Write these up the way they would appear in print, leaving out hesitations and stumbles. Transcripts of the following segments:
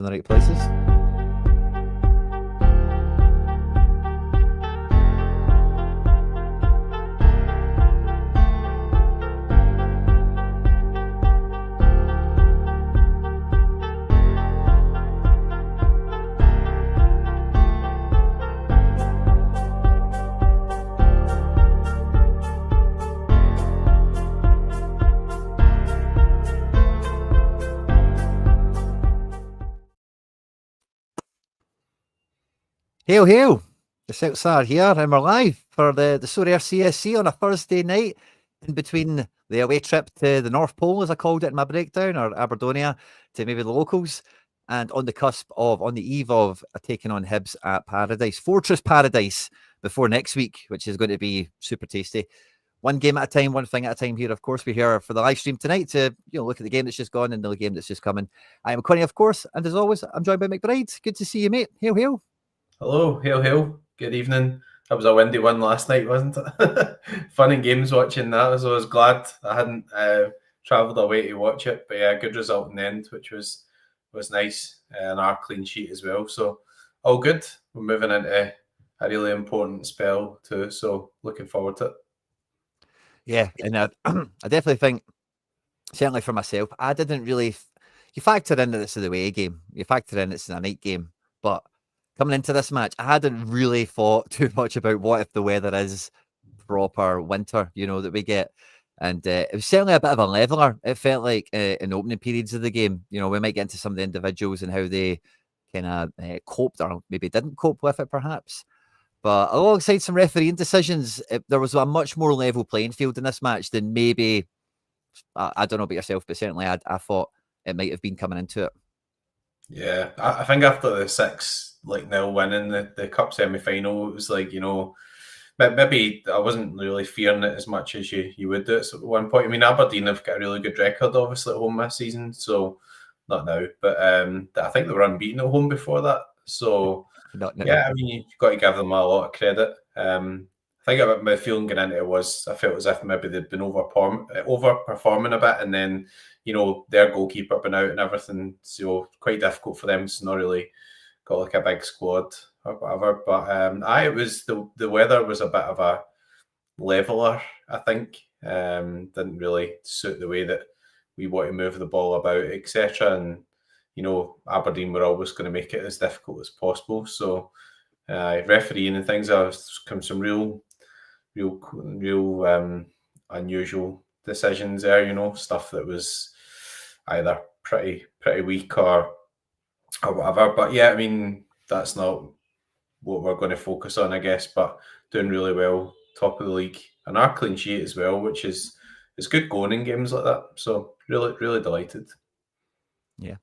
in the right places. Hail, hail! The Celts are here and we're live for the Sorare CSC on a Thursday night in between the away trip to the North Pole, as I called it in my breakdown, or Aberdonia to maybe the locals, and on the eve of taking on Hibs at Paradise, Fortress Paradise, before next week, which is going to be super tasty. One game at a time, one thing at a time here. Of course, we're here for the live stream tonight to look at the game that's just gone and the game that's just coming. I am Connie, of course, and as always, I'm joined by McBride. Good to see you, mate. Hail, hail. Hello, hail, hail. Good evening. That was a windy one last night, wasn't it? Fun and games watching that. So I was glad I hadn't travelled away to watch it. But yeah, good result in the end, which was nice. And our clean sheet as well. So all good. We're moving into a really important spell too. So looking forward to it. Yeah, and I definitely think, certainly for myself, I didn't really. You factor in that this is the away game. You factor in it's a night game, but coming into this match, I hadn't really thought too much about what if the weather is proper winter, that we get. And it was certainly a bit of a leveler. It felt like in opening periods of the game, we might get into some of the individuals and how they kind of coped or maybe didn't cope with it, perhaps. But alongside some refereeing decisions, there was a much more level playing field in this match than maybe, I don't know about yourself, but certainly I thought it might have been coming into it. Yeah, I think after the 6-0 win in the cup semi-final, it was like, maybe I wasn't really fearing it as much as you would do at one point. I mean, Aberdeen have got a really good record, obviously, at home this season, so not now, but I think they were unbeaten at home before that. So, yeah, I mean, you've got to give them a lot of credit. I think about my feeling going into it was I felt as if maybe they'd been overperforming a bit, and then their goalkeeper been out and everything, so quite difficult for them. It's not really got like a big squad or whatever. But it was the weather was a bit of a leveler. I think didn't really suit the way that we want to move the ball about, etc. And Aberdeen were always going to make it as difficult as possible. So refereeing and things have come some real unusual decisions there. Stuff that was either pretty weak or whatever. But yeah, I mean, that's not what we're going to focus on, I guess. But doing really well, top of the league, and our clean sheet as well, which is good going in games like that. So really delighted. Yeah,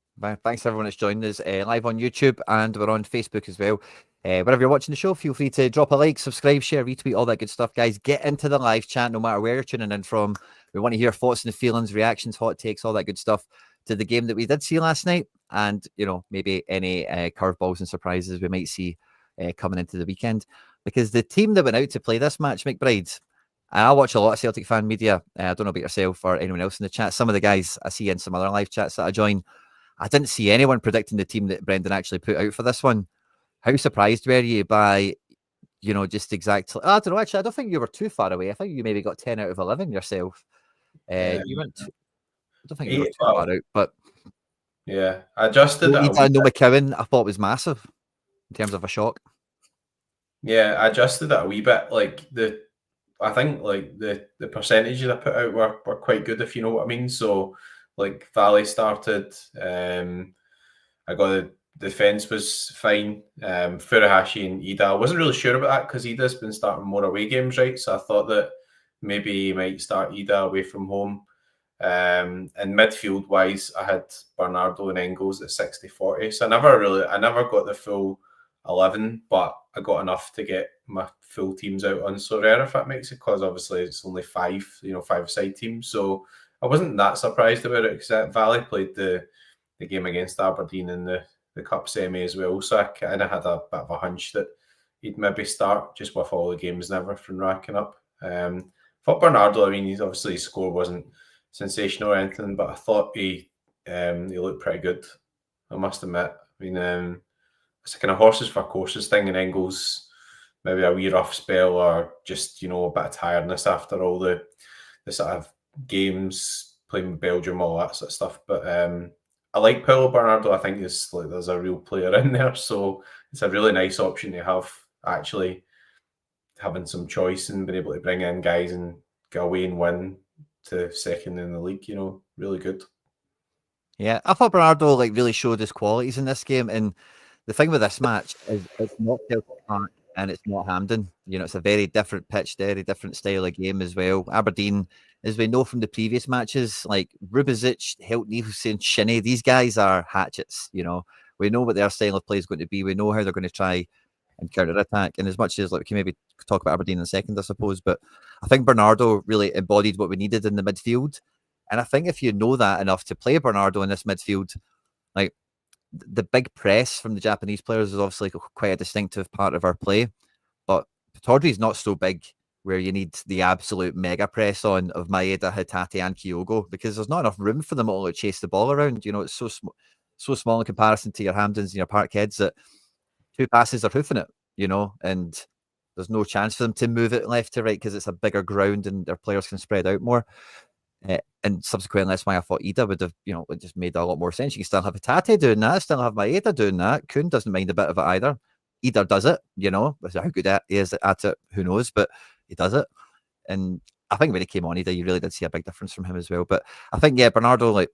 thanks everyone that's joined us live on YouTube, and we're on Facebook as well. Wherever you're watching the show, feel free to drop a like, subscribe, share, retweet, all that good stuff, guys. Get into the live chat no matter where you're tuning in from. We want to hear thoughts and feelings, reactions, hot takes, all that good stuff to the game that we did see last night, and maybe any curveballs and surprises we might see coming into the weekend. Because the team that went out to play this match, McBride, I watch a lot of Celtic fan media. I don't know about yourself or anyone else in the chat. Some of the guys I see in some other live chats that I join, I didn't see anyone predicting the team that Brendan actually put out for this one. How surprised were you by, just exactly? I don't know. Actually, I don't think you were too far away. I think you maybe got 10 out of 11 yourself. You went. I don't think you were too far out, but yeah, I adjusted. I know McCowan, I thought was massive in terms of a shock. Yeah, I adjusted it a wee bit. I think the percentages I put out were quite good, if you know what I mean. So like Valley started, I got the defence was fine. Furuhashi and Ida, I wasn't really sure about that because Ida's been starting more away games, right? So I thought that maybe he might start Ida away from home. And midfield wise, I had Bernardo and Engels at 60-40. So I never got the full 11, but I got enough to get my full teams out on Sorare, if that makes it, because obviously it's only 5-side teams. So I wasn't that surprised about it because Valley played the game against Aberdeen in the cup semi as well. So I kind of had a bit of a hunch that he'd maybe start just with all the games and everything racking up. For Bernardo, I mean, obviously his score wasn't sensational or anything, but I thought he looked pretty good, I must admit. I mean, it's a kind of horses for courses thing, and then goes maybe a wee rough spell or just, you know, a bit of tiredness after all the sort of games playing with Belgium, all that sort of stuff. But I like Paulo Bernardo. I think there's a real player in there, so it's a really nice option to have, actually having some choice and being able to bring in guys and go away and win to second in the league. You know, really good. Yeah, I thought Bernardo like really showed his qualities in this game, and the thing with this match is it's not Celtic Park and it's not Hampden. You know, it's a very different pitch, very different style of game as well. Aberdeen, as we know from the previous matches, like Rubezic, Helt Nielsen, Shinnie, these guys are hatchets. You know, we know what their style of play is going to be. We know how they're going to try and counter attack. And as much as like we can maybe talk about Aberdeen in a second, I suppose, but I think Bernardo really embodied what we needed in the midfield. And I think if you know that enough to play Bernardo in this midfield, like the big press from the Japanese players is obviously quite a distinctive part of our play. But Tawdry is not so big where you need the absolute mega press on of Maeda, Hatate, and Kyogo, because there's not enough room for them all to chase the ball around. You know, it's so small in comparison to your Hampdens and your Parkheads that 2 passes are hoofing it, you know, and there's no chance for them to move it left to right because it's a bigger ground and their players can spread out more. And subsequently, that's why I thought Ida would have, you know, it just made a lot more sense. You can still have Hatate doing that, still have Maeda doing that. Kuhn doesn't mind a bit of it either. Ida does it, you know. How good he is at it, who knows, but he does it. And I think when he came on, Ida, you really did see a big difference from him as well. But I think, yeah, Bernardo, like,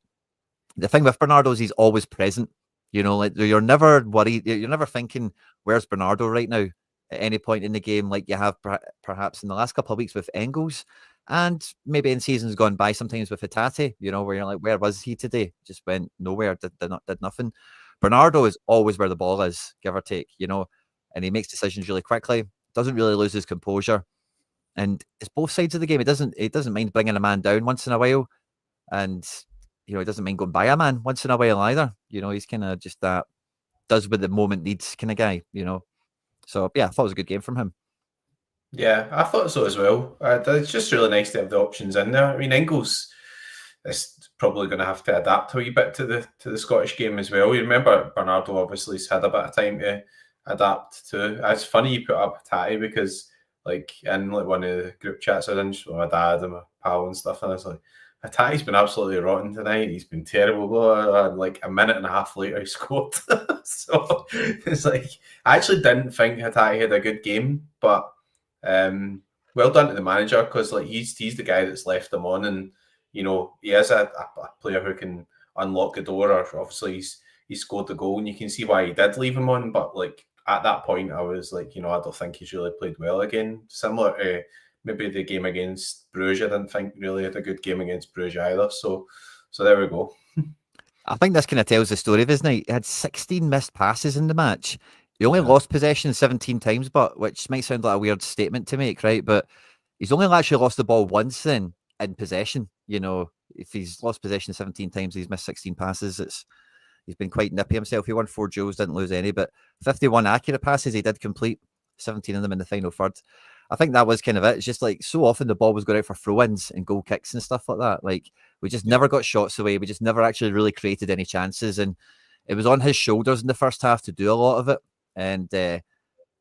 the thing with Bernardo is he's always present. You know, like you're never worried. You're never thinking, where's Bernardo right now at any point in the game, like you have perhaps in the last couple of weeks with Engels. And maybe in seasons gone by, sometimes with Hatate, you know, where you're like, where was he today? Just went nowhere, did nothing. Bernardo is always where the ball is, give or take, you know, and he makes decisions really quickly, doesn't really lose his composure. And it's both sides of the game. He doesn't mind bringing a man down once in a while. And, you know, he doesn't mind going by a man once in a while either. You know, he's kind of just that does what the moment needs kind of guy, you know. So, yeah, I thought it was a good game from him. Yeah, I thought so as well. It's just really nice to have the options in there. I mean, Engels is probably going to have to adapt a wee bit to the Scottish game as well. You remember Bernardo obviously has had a bit of time to adapt to. It's funny you put up Hatate because, like, in like one of the group chats I was in with my dad and my pal and stuff, and I was like, Hatate's been absolutely rotten tonight. He's been terrible. Blah, blah, blah. And like a minute and a half later, he scored. So it's like I actually didn't think Hatate had a good game, but. Well done to the manager because like he's the guy that's left them on, and you know he is a player who can unlock the door. Or obviously he scored the goal, and you can see why he did leave him on. But like at that point, I was like, you know, I don't think he's really played well again. Similar to maybe the game against Bruges, I didn't think really had a good game against Bruges either. So there we go. I think this kind of tells the story of his night. He had 16 missed passes in the match. He only lost possession 17 times, but which might sound like a weird statement to make, right? But he's only actually lost the ball once then in possession. You know, if he's lost possession 17 times, he's missed 16 passes. He's been quite nippy himself. He won 4 duels, didn't lose any, but 51 accurate passes he did complete, 17 of them in the final third. I think that was kind of it. It's just like so often the ball was going out for throw-ins and goal kicks and stuff like that. Like we just never got shots away. We just never actually really created any chances. And it was on his shoulders in the first half to do a lot of it. And,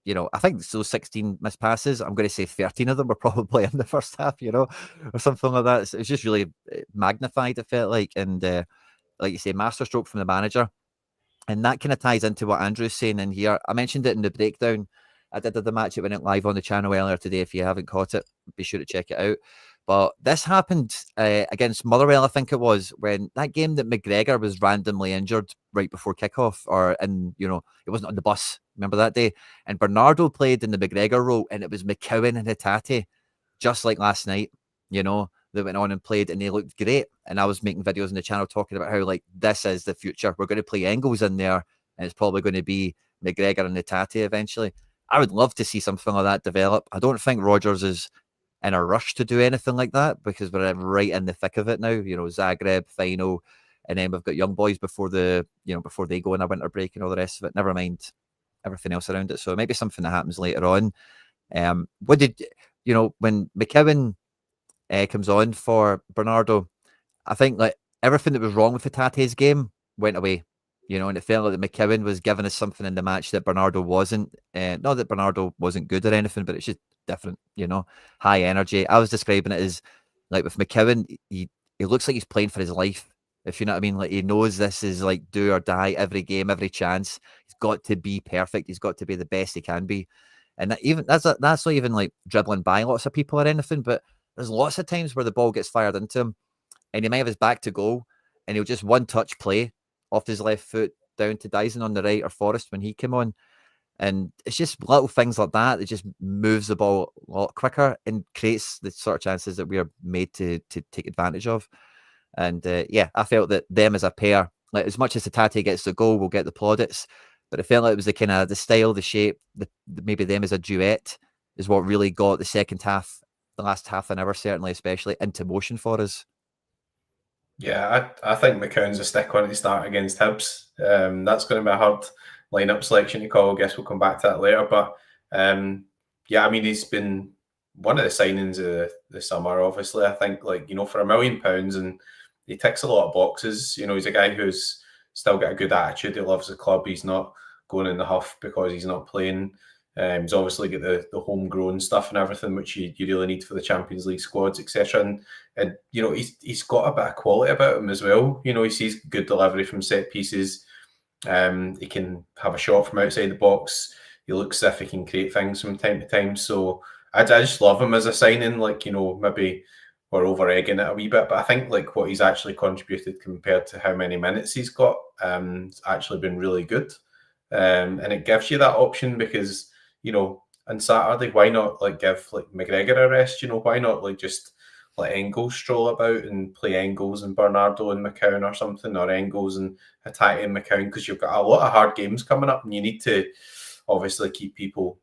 you know, I think those 16 missed passes, I'm going to say 13 of them were probably in the first half, you know, or something like that. So it's just really magnified, it felt like. And like you say, masterstroke from the manager. And that kind of ties into what Andrew's saying in here. I mentioned it in the breakdown I did of the match. It went live on the channel earlier today. If you haven't caught it, be sure to check it out. But this happened against Motherwell, I think it was, when that game that McGregor was randomly injured right before kickoff, or in, you know, it wasn't on the bus. Remember that day? And Bernardo played in the McGregor role, and it was McCowan and Hatate, just like last night, you know, they went on and played, and they looked great. And I was making videos on the channel talking about how, like, this is the future. We're going to play Engels in there, and it's probably going to be McGregor and Hatate eventually. I would love to see something like that develop. I don't think Rodgers is in a rush to do anything like that because we're right in the thick of it now. You know, Zagreb final, and then we've got young boys before they go on a winter break and all the rest of it. Never mind everything else around it. So it might be something that happens later on. When McCowan comes on for Bernardo, I think like everything that was wrong with Hatate's game went away. and it felt like that McKeown was giving us something in the match that Bernardo wasn't. Not that Bernardo wasn't good or anything, but it's just different, high energy. I was describing it as like with McKeown, he looks like he's playing for his life, if you know what I mean. Like, he knows this is like do or die every game, every chance. He's got to be perfect. He's got to be the best he can be. And that's not even like dribbling by lots of people or anything, but there's lots of times where the ball gets fired into him and he might have his back to goal and he'll just one touch play off his left foot down to Dyson on the right or Forrest when he came on. And it's just little things like that that just moves the ball a lot quicker and creates the sort of chances that we are made to take advantage of. And I felt that them as a pair, like as much as Hatate gets the goal, we'll get the plaudits, but it felt like it was the kind of the style, the shape, maybe them as a duet is what really got the second half, the last half an hour certainly, especially into motion for us. Yeah, I think McKeown's a stick on to start against Hibs. That's going to be a hard lineup selection to call. I guess we'll come back to that later. But I mean, he's been one of the signings of the summer, obviously. I think, like, for £1 million, and he ticks a lot of boxes. He's a guy who's still got a good attitude. He loves the club. He's not going in the huff because he's not playing. He's obviously got the homegrown stuff and everything, which you really need for the Champions League squads, etc. And he's got a bit of quality about him as well. He sees good delivery from set pieces. He can have a shot from outside the box. He looks as if he can create things from time to time. So I just love him as a signing. Like, maybe we're over egging it a wee bit, but I think like what he's actually contributed compared to how many minutes he's got, it's actually been really good. And it gives you that option because, on Saturday, why not like give like McGregor a rest? Why not like just let Engels stroll about and play Engels and Bernardo and McKeown or something, or Engels and Hatate and McKeown, because you've got a lot of hard games coming up and you need to obviously keep people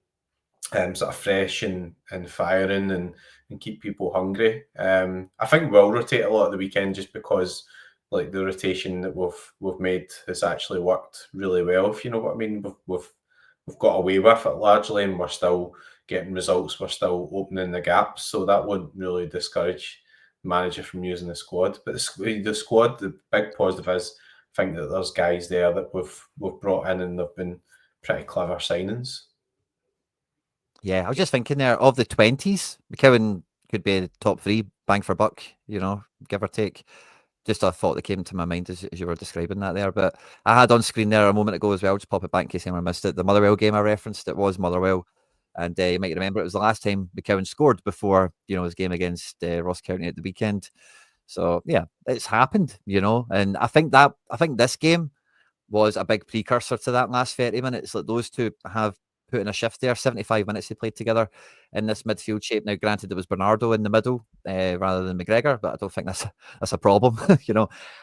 sort of fresh and firing and keep people hungry. I think we'll rotate a lot of the weekend just because like the rotation that we've made has actually worked really well, if you know what I mean. We've got away with it largely, and we're still getting results. We're still opening the gaps, so that wouldn't really discourage the manager from using the squad. But the squad, the big positive is I think that there's guys there that we've brought in, and they've been pretty clever signings. Yeah, I was just thinking there of the 20s, McKeown could be top 3 bang for buck, give or take. Just a thought that came to my mind as you were describing that there. But I had on screen there a moment ago as well, just pop it back in case anyone missed it. The Motherwell game I referenced, it was Motherwell. And you might remember it was the last time McKeown scored before, his game against Ross County at the weekend. So, yeah, it's happened, And I think this game was a big precursor to that last 30 minutes. Like, those two have put in a shift there. 75 minutes they played together in this midfield shape. Now, granted, it was Bernardo in the middle rather than McGregor, but I don't think that's a problem,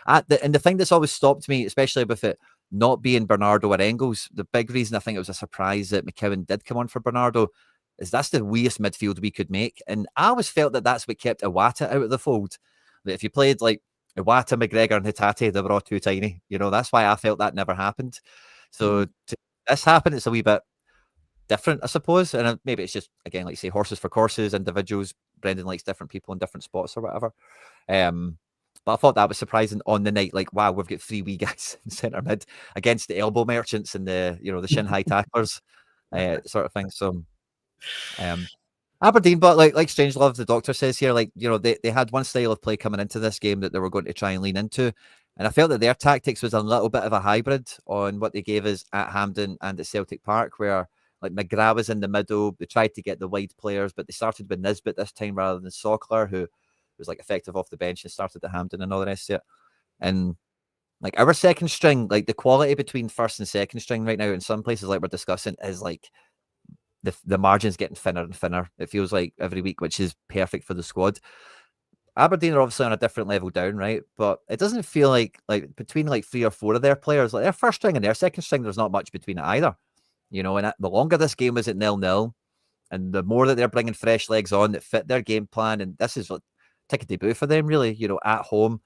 And the thing that's always stopped me, especially with it not being Bernardo or Engels, the big reason I think it was a surprise that McKeown did come on for Bernardo is that's the weakest midfield we could make. And I always felt that that's what kept Iwata out of the fold. That if you played like Iwata, McGregor and Hatate, they were all too tiny. That's why I felt that never happened. So to this happen, it's a wee bit different, I suppose. And maybe it's just, again, like you say, horses for courses, individuals. Brendan likes different people in different spots or whatever. But I thought that was surprising on the night. Like, wow, we've got 3 wee guys in centre mid against the elbow merchants and the shin high tacklers, sort of thing. So, Aberdeen, but like Strangelove, the doctor says here, like, they had one style of play coming into this game that they were going to try and lean into. And I felt that their tactics was a little bit of a hybrid on what they gave us at Hampden and at Celtic Park, where like McGrath was in the middle. They tried to get the wide players, but they started with Nisbet this time rather than Sockler, who was like effective off the bench and started at Hampden and all the rest of it. And like our second string, like the quality between first and second string right now in some places like we're discussing is like the margin's getting thinner and thinner. It feels like every week, which is perfect for the squad. Aberdeen are obviously on a different level down, right? But it doesn't feel like between like 3 or 4 of their players, like their first string and their second string, there's not much between it either. And the longer this game was at 0-0, and the more that they're bringing fresh legs on that fit their game plan, and this is like ticket debut for them, really, at home.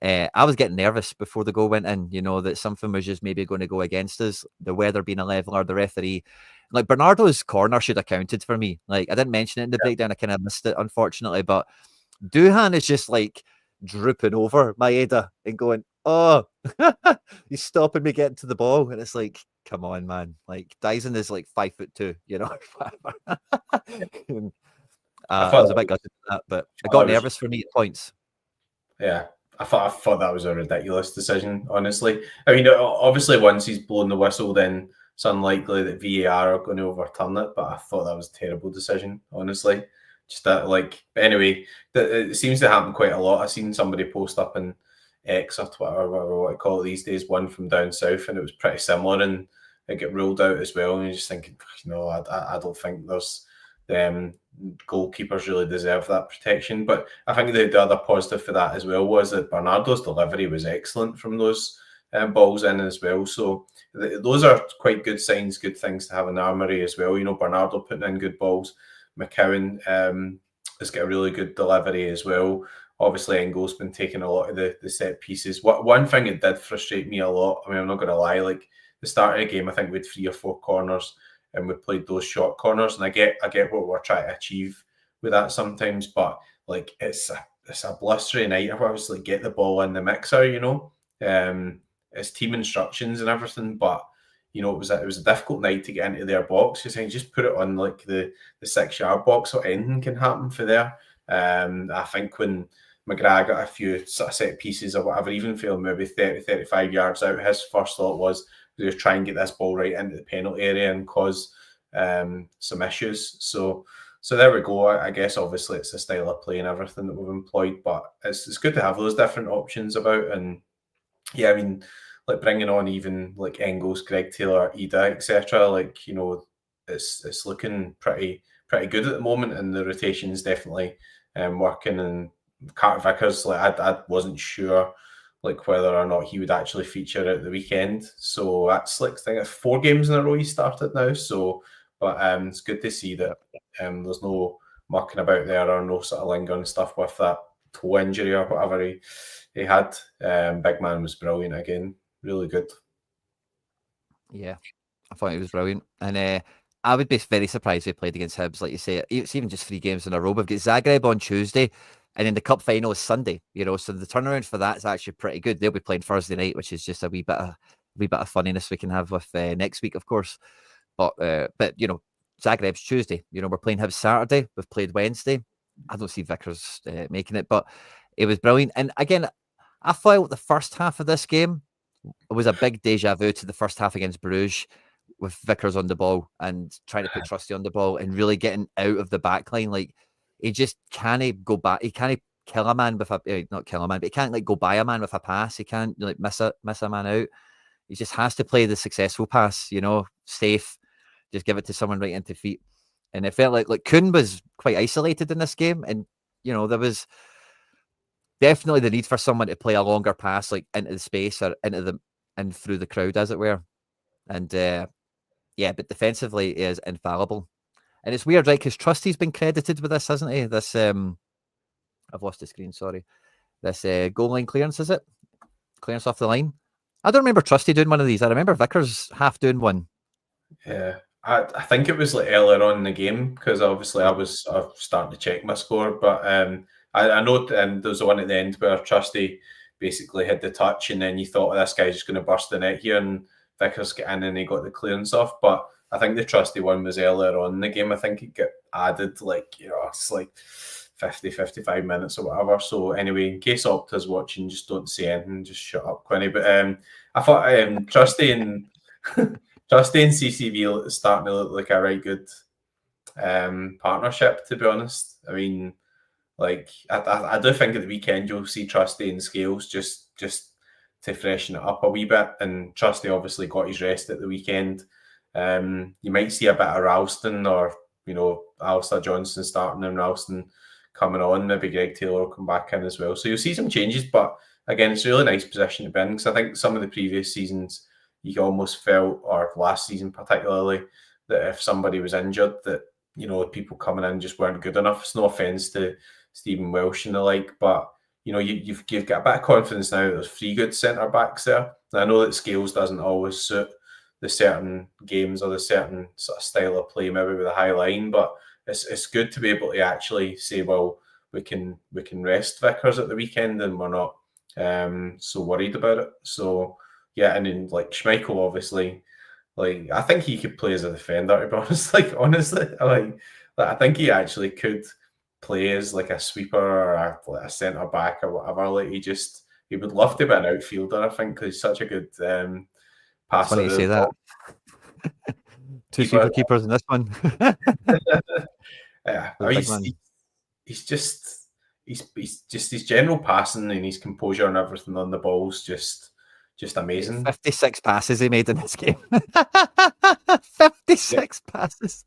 I was getting nervous before the goal went in, that something was just maybe going to go against us. The weather being a leveler, the referee. Like, Bernardo's corner should have counted for me. Like, I didn't mention it in the breakdown. I kind of missed it, unfortunately. But Doohan is just, like, drooping over Maeda and going, oh, He's stopping me getting to the ball, and it's like, come on, man. Like Dyson is like 5'2", you know. And, I was a bit gutted at that, but I got nervous for me at points. Yeah, I thought that was a ridiculous decision, honestly. I mean, obviously, once he's blown the whistle, then it's unlikely that VAR are going to overturn it. But I thought that was a terrible decision, honestly. Just that, like, anyway, it seems to happen quite a lot. I've seen somebody post up in X or Twitter, or whatever what I call it these days, one from down south, and it was pretty similar, and it got ruled out as well. And you're just thinking, no, I don't think there's goalkeepers really deserve that protection. But I think the other positive for that as well was that Bernardo's delivery was excellent from those balls in as well. So those are quite good signs, good things to have in the armoury as well. You know, Bernardo putting in good balls. McCowan has got a really good delivery as well. Obviously, Engel's been taking a lot of the set pieces. One thing that did frustrate me a lot, I mean, I'm not going to lie, like the start of the game, I think we had 3 or 4 corners and we played those short corners. And I get what we're trying to achieve with that sometimes, but like it's a blustery night. I was like, get the ball in the mixer, you know. It's team instructions and everything, but you know, it was a difficult night to get into their box. You're saying just put it on like the 6-yard box, so anything can happen for there. I think when McGrath got a few sort of set pieces or whatever, even for maybe 30, 35 yards out, his first thought was just try and get this ball right into the penalty area and cause some issues. So there we go. I guess obviously it's the style of play and everything that we've employed, but it's good to have those different options about. And yeah, I mean, like bringing on even like Engels, Greg Taylor, Ida, etc. Like, you know, it's looking pretty good at the moment, and the rotation's definitely working. And Carter Vickers, like I wasn't sure like whether or not he would actually feature at the weekend. So that's like I think it's 4 games in a row he started now. So, but it's good to see that there's no mucking about there or no sort of lingering stuff with that toe injury or whatever he had. Big man was brilliant again, really good. Yeah, I thought he was brilliant, and I would be very surprised if he played against Hibs, like you say. It's even just 3 games in a row. We've got Zagreb on Tuesday, and then the cup final is Sunday. You know, so the turnaround for that is actually pretty good. They'll be playing Thursday night, which is just a wee bit of funniness we can have with next week, of course. But you know, Zagreb's Tuesday. You know, we're playing Hibs Saturday. We've played Wednesday. I don't see Vickers making it, but it was brilliant. And again, I felt the first half of this game was a big deja vu to the first half against Bruges, with Vickers on the ball and trying to put Trusty on the ball and really getting out of the back line. Like, he just can't go back. He can't kill a man with not kill a man, but he can't like go by a man with a pass. He can't like miss a man out. He just has to play the successful pass, you know, safe, just give it to someone right into feet. And it felt like Kuhn was quite isolated in this game. And, you know, there was definitely the need for someone to play a longer pass, like into the space or and through the crowd, as it were. And yeah, but defensively he is infallible. And it's weird, right? Because Trusty's been credited with this, hasn't he? This I've lost the screen, sorry. This goal line clearance, is it? Clearance off the line. I don't remember Trusty doing one of these. I remember Vickers half doing one. Yeah, I think it was like earlier on in the game, because obviously I was starting to check my score, but I know there was the one at the end where Trusty basically had the touch, and then you thought, oh, this guy's just going to burst the net here, and Vickers got in and he got the clearance off. But I think the Trusty one was earlier on in the game. I think it got added, like, you know, it's like 50, 55 minutes or whatever. So anyway, in case Opta's watching, just don't say anything, just shut up, Quinny. But I thought Trusty and Trusty and CCV is starting to look like a right good partnership, to be honest. I mean, like I do think at the weekend you'll see Trusty and Scales just to freshen it up a wee bit. And Trusty obviously got his rest at the weekend. You might see a bit of Ralston, or, you know, Alistair Johnson starting and Ralston coming on. Maybe Greg Taylor will come back in as well. So you'll see some changes, but again, it's a really nice position to be in, because I think some of the previous seasons you almost felt, or last season particularly, that if somebody was injured, that, you know, people coming in just weren't good enough. It's no offence to Stephen Welsh and the like, but, you know, you've got a bit of confidence now that there's 3 good centre backs there. And I know that Scales doesn't always suit the certain games or the certain sort of style of play, maybe with a high line, but it's good to be able to actually say, well, we can rest Vickers at the weekend, and we're not so worried about it. So yeah, and then like Schmeichel, obviously, like I think he could play as a defender. To be honest, like honestly, like I think he actually could play as like a sweeper or a centre back or whatever. Like he would love to be an outfielder. I think because he's such a good It's passer funny of you the say that. ball. Two Keeper. super keepers in this one. Yeah, The big man. he's just his general passing and his composure and everything on the ball's just amazing. 56 passes he made in this game. 56 passes.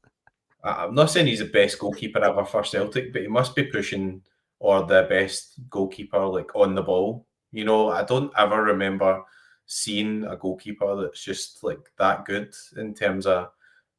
I'm not saying he's the best goalkeeper ever for Celtic, but he must be pushing or the best goalkeeper like on the ball. You know, I don't ever remember seeing a goalkeeper that's just like that good in terms of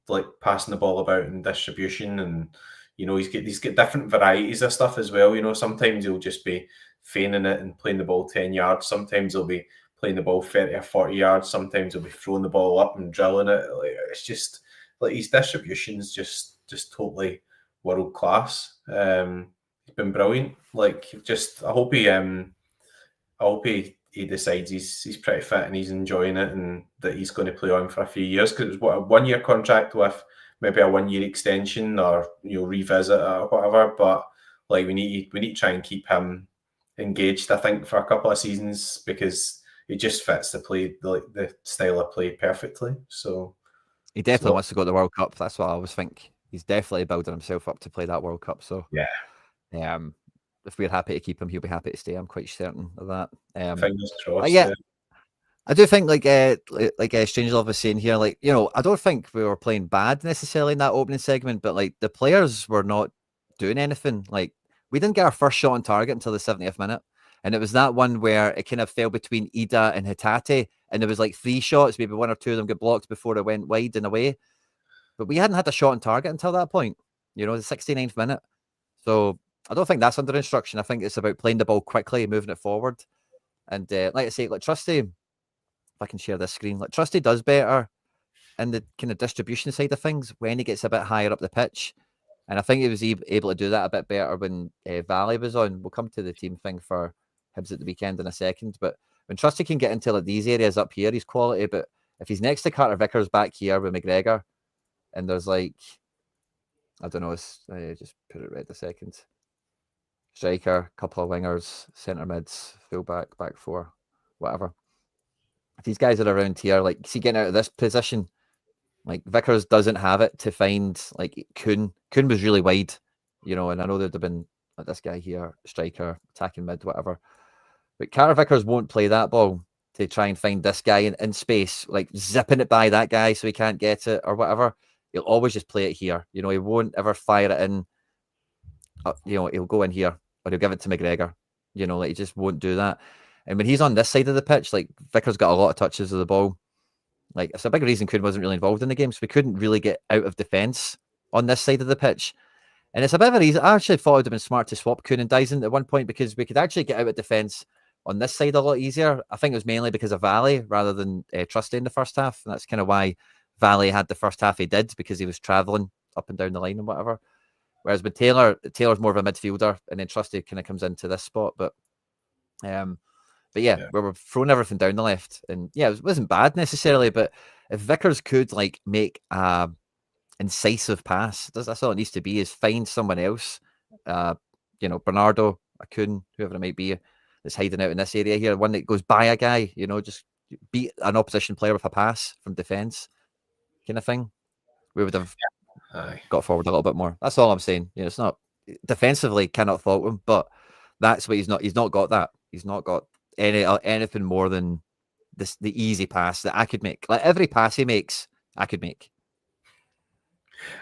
like passing the ball about and distribution, and you know he's got different varieties of stuff as well. You know, sometimes he'll just be feigning it and playing the ball 10 yards. Sometimes he'll be playing the ball 30 or 40 yards. Sometimes he'll be throwing the ball up and drilling it. Like, it's just like his distribution's just totally world class. He's been brilliant. Like just I hope he decides he's pretty fit and he's enjoying it and that he's going to play on for a few years, because it was a 1 year contract with maybe a 1 year extension or revisit it or whatever. But like we need to try and keep him engaged, I think, for a couple of seasons, because he just fits the style of play perfectly. So he definitely wants to go to the World Cup. That's what I always think. He's definitely building himself up to play that World Cup. So yeah. If we're happy to keep him, he'll be happy to stay. I'm quite certain of that. Fingers crossed. Yeah, I do think like Strangelove was saying here, like, you know, I don't think we were playing bad necessarily in that opening segment, but like the players were not doing anything. Like we didn't get our first shot on target until the 70th minute. And it was that one where it kind of fell between Ida and Hatate. And there was like 3 shots, maybe 1 or 2 of them got blocked before it went wide and away. But we hadn't had a shot on target until that point, you know, the 69th minute. So I don't think that's under instruction. I think it's about playing the ball quickly, moving it forward. And like I say, like Trusty, if I can share this screen, like Trusty does better in the kind of distribution side of things when he gets a bit higher up the pitch. And I think he was able to do that a bit better when Valley was on. We'll come to the team thing for Hibs at the weekend in a second. But when Trusty can get into like these areas up here, he's quality. But if he's next to Carter Vickers back here with McGregor, and there's like, I don't know, just put it right a second. Striker, couple of wingers, centre mids, fullback, back 4, whatever. If these guys are around here, like, see, getting out of this position, like Vickers doesn't have it to find like Kuhn. Kuhn was really wide, you know, and I know there'd have been like this guy here, striker, attacking mid, whatever. But Carter Vickers won't play that ball to try and find this guy in space, like zipping it by that guy so he can't get it or whatever. He'll always just play it here. You know, he won't ever fire it in. You know, he'll go in here or he'll give it to McGregor. You know, like he just won't do that. And when he's on this side of the pitch, like Vickers got a lot of touches of the ball. Like it's a big reason Kuhn wasn't really involved in the game, so we couldn't really get out of defence on this side of the pitch. And it's a bit of a reason. I actually thought it would have been smart to swap Kuhn and Dyson at one point because we could actually get out of defence on this side a lot easier. I think it was mainly because of Valley rather than Trusty in the first half. And that's kind of why Valley had the first half he did, because he was travelling up and down the line and whatever. Whereas with Taylor's more of a midfielder, and then Trusty kind of comes into this spot. But yeah, we were throwing everything down the left. And yeah, it wasn't bad necessarily, but if Vickers could like make a incisive pass, that's all it needs to be, is find someone else. You know, Bernardo, a Kuhn, whoever it might be, that's hiding out in this area here, one that goes by a guy, you know, just beat an opposition player with a pass from defence kind of thing. We would have got forward a little bit more. That's all I'm saying. You know, it's not defensively, cannot fault him, but that's what he's not got that. He's not got anything more than the easy pass that I could make. Like every pass he makes, I could make.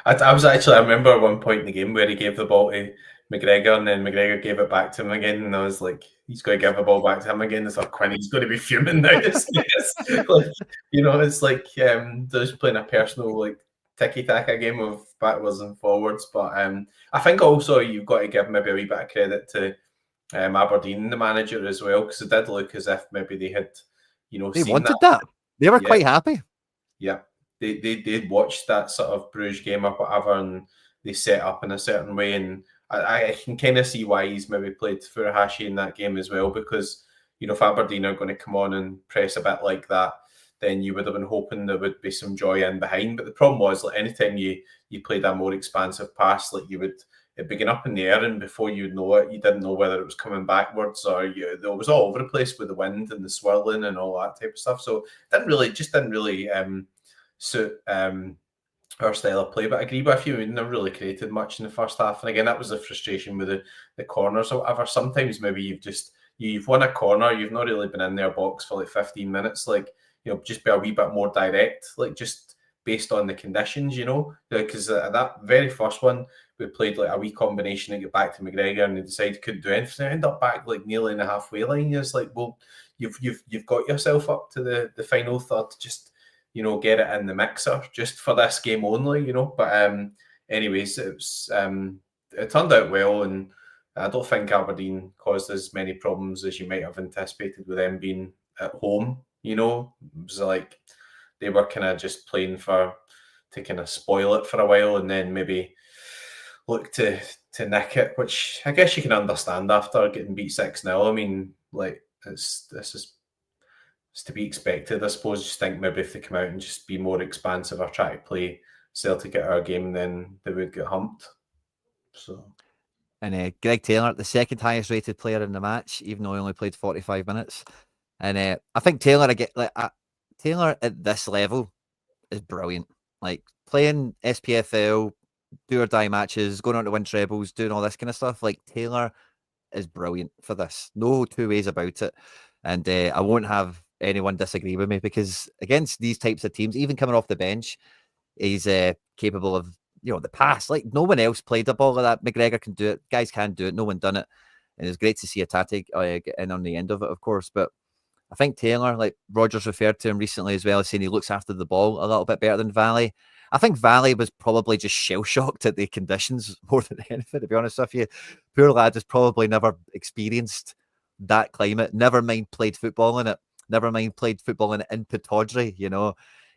I remember at one point in the game where he gave the ball to McGregor and then McGregor gave it back to him again, and I was like, he's going to give the ball back to him again. It's like, Quinn, he's going to be fuming now. Like, you know, it's like they're just playing a personal like tiki-taka game of backwards and forwards. But I think also you've got to give maybe a wee bit of credit to Aberdeen, the manager, as well, because it did look as if maybe they had, you know, they wanted that. They were quite happy. Yeah. They watched that sort of Bruges game or whatever, and they set up in a certain way. And I can kind of see why he's maybe played Furuhashi in that game as well, because, if Aberdeen are going to come on and press a bit like that, then you would have been hoping there would be some joy in behind. But the problem was, like, anytime you played a more expansive pass, like it'd be going up in the air, and before you'd know it, you didn't know whether it was coming backwards or it was all over the place with the wind and the swirling and all that type of stuff. So didn't really suit our style of play. But I agree with you, we never really created much in the first half. And again, that was the frustration with the corners or whatever. Sometimes maybe you've won a corner, you've not really been in their box for like 15 minutes, like, just be a wee bit more direct, like just based on the conditions, because that very first one, we played like a wee combination to get back to McGregor, and they decided couldn't do anything. They end up back like nearly in the halfway line. It's like, well, you've got yourself up to the final third. Just get it in the mixer just for this game only. But anyways, it turned out well, and I don't think Aberdeen caused as many problems as you might have anticipated with them being at home. It was like they were kind of just playing to kind of spoil it for a while and then maybe look to nick it, which I guess you can understand after getting beat 6-0. I mean, like, this is to be expected, I suppose. Just think maybe if they come out and just be more expansive or try to play Celtic at our game, then they would get humped. So. And Greg Taylor, the second highest rated player in the match, even though he only played 45 minutes. And I think Taylor at this level is brilliant. Like, playing SPFL, do or die matches, going on to win trebles, doing all this kind of stuff. Like, Taylor is brilliant for this. No two ways about it. And I won't have anyone disagree with me, because against these types of teams, even coming off the bench, he's capable of, the pass. Like, no one else played a ball like that. McGregor can do it. Guys can do it. No one done it. And it's great to see Atate get in on the end of it, of course. But I think Taylor, like Rodgers referred to him recently as well, saying he looks after the ball a little bit better than Valley. I think Valley was probably just shell-shocked at the conditions more than anything, to be honest with you. Poor lad has probably never experienced that climate, never mind played football in it, never mind played football in it in Pittodrie,